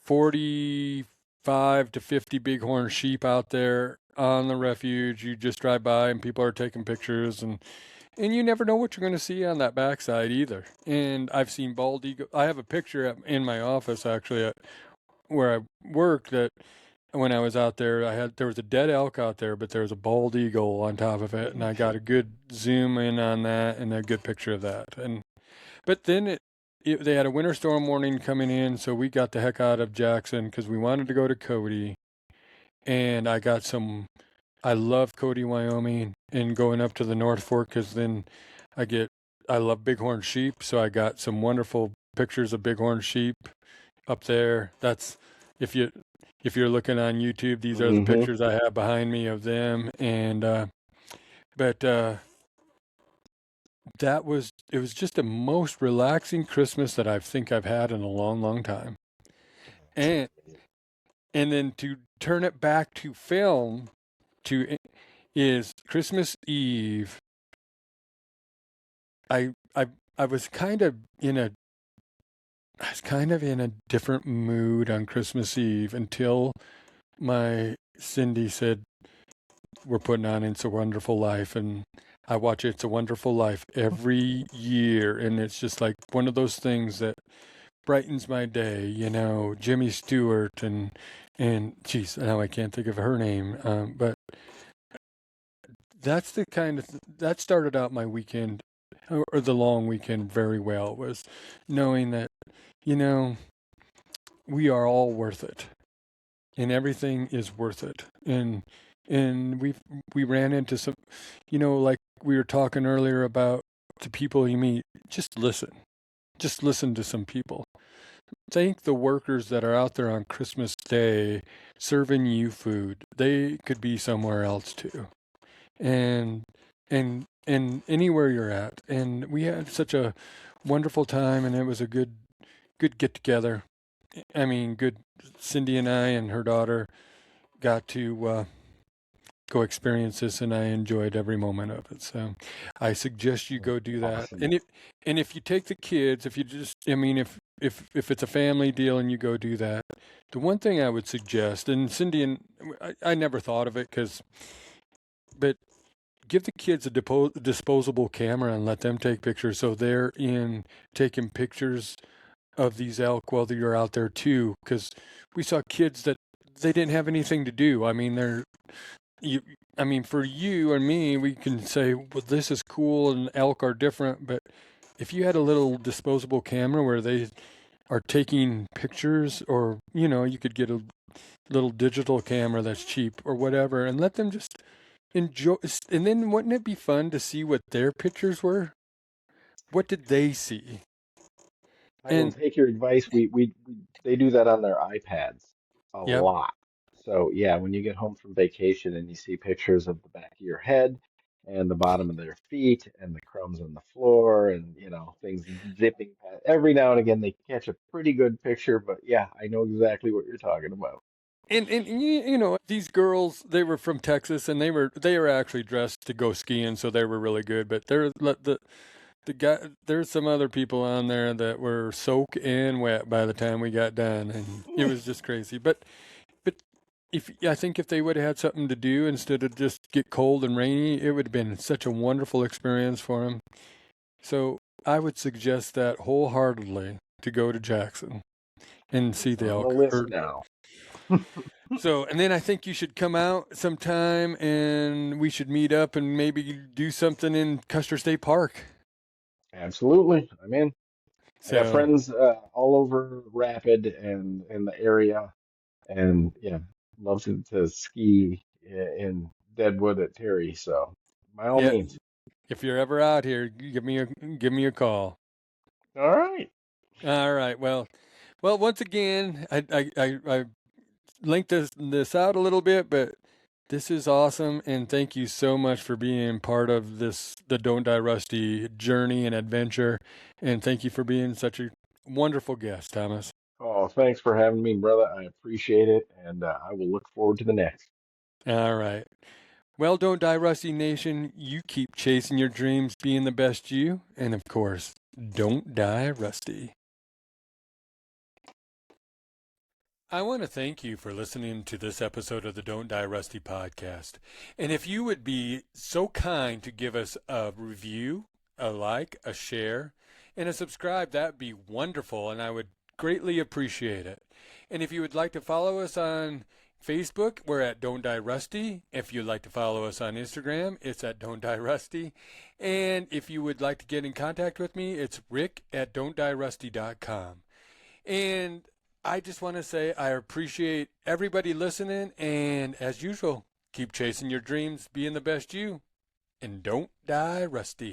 45 to 50 bighorn sheep out there on the refuge. You just drive by, and people are taking pictures, And you never know what you're going to see on that backside either. And I've seen bald eagle. I have a picture in my office actually where I work that when I was out there, there was a dead elk out there, but there was a bald eagle on top of it, and I got a good zoom in on that and a good picture of that. And but then they had a winter storm warning coming in, so we got the heck out of Jackson because we wanted to go to Cody, and I got some. I love Cody, Wyoming, and going up to the North Fork because then I get. I love bighorn sheep, so I got some wonderful pictures of bighorn sheep up there. That's if you if you're looking on YouTube, these are the Mm-hmm. pictures I have behind me of them. And but that was it was just the most relaxing Christmas that I think I've had in a long, long time. And and then to turn it back to film to is Christmas Eve. I I I was kind of in a I was kind of in a different mood on Christmas Eve until my Cindy said, we're putting on It's a Wonderful Life, and I watch It's a Wonderful Life every year, and it's just like one of those things that brightens my day. Jimmy Stewart and geez, now I can't think of her name, but that's the kind of that started out my weekend or the long weekend very well. Was knowing that you know we are all worth it and everything is worth it. And we ran into some, like we were talking earlier about the people you meet. Just listen to some people. Thank the workers that are out there on Christmas Day serving you food. They could be somewhere else too, and and anywhere you're at. And we had such a wonderful time, and it was a good get together. I mean, good. Cindy and I and her daughter got to go experience this, and I enjoyed every moment of it. So, I suggest you go do that. Awesome. And if you take the kids, if you just, I mean, if it's a family deal and you go do that, the one thing I would suggest, and Cindy and I never thought of it but give the kids a disposable camera and let them take pictures, so they're in taking pictures of these elk while you're out there too, because we saw kids that they didn't have anything to do. I mean, you. I mean, for you and me, we can say, well, this is cool and elk are different, but if you had a little disposable camera where they are taking pictures, or you could get a little digital camera that's cheap or whatever, and let them just enjoy. And then wouldn't it be fun to see what their pictures were? What did they see? I will And take your advice. They do that on their iPads a yep. lot. So yeah, when you get home from vacation and you see pictures of the back of your head and the bottom of their feet and the crumbs on the floor and things zipping past, every now and again they catch a pretty good picture. But yeah, I know exactly what you're talking about. And these girls, they were from Texas, and they were actually dressed to go skiing, so they were really good. But the guy, there's some other people on there that were soak and wet by the time we got done, and it was just crazy. But if I think if they would have had something to do instead of just get cold and rainy, it would have been such a wonderful experience for them. So I would suggest that wholeheartedly to go to Jackson and see It's the on the elk list herd. now. So, and then I think you should come out sometime and we should meet up and maybe do something in Custer State Park. Absolutely. I'm in. I got So, friends all over Rapid and in the area. And yeah, love to ski in Deadwood at Terry. So by all yeah, means. if you're ever out here, give me a call. All right. All right. Well, once again, I linked this out a little bit, but this is awesome, and thank you so much for being part of the Don't Die Rusty journey and adventure, and thank you for being such a wonderful guest, Thomas. Oh, thanks for having me, brother. I appreciate it, and I will look forward to the next. All right. Well, Don't Die Rusty Nation, you keep chasing your dreams, being the best you, and of course, don't die rusty. I want to thank you for listening to this episode of the Don't Die Rusty podcast. And if you would be so kind to give us a review, a like, a share, and a subscribe, that'd be wonderful, and I would greatly appreciate it. And if you would like to follow us on Facebook, we're at Don't Die Rusty. If you'd like to follow us on Instagram, it's at Don't Die Rusty. And if you would like to get in contact with me, it's rick@don'tdierusty.com. And I just want to say I appreciate everybody listening, and as usual, keep chasing your dreams, being the best you, and don't die rusty.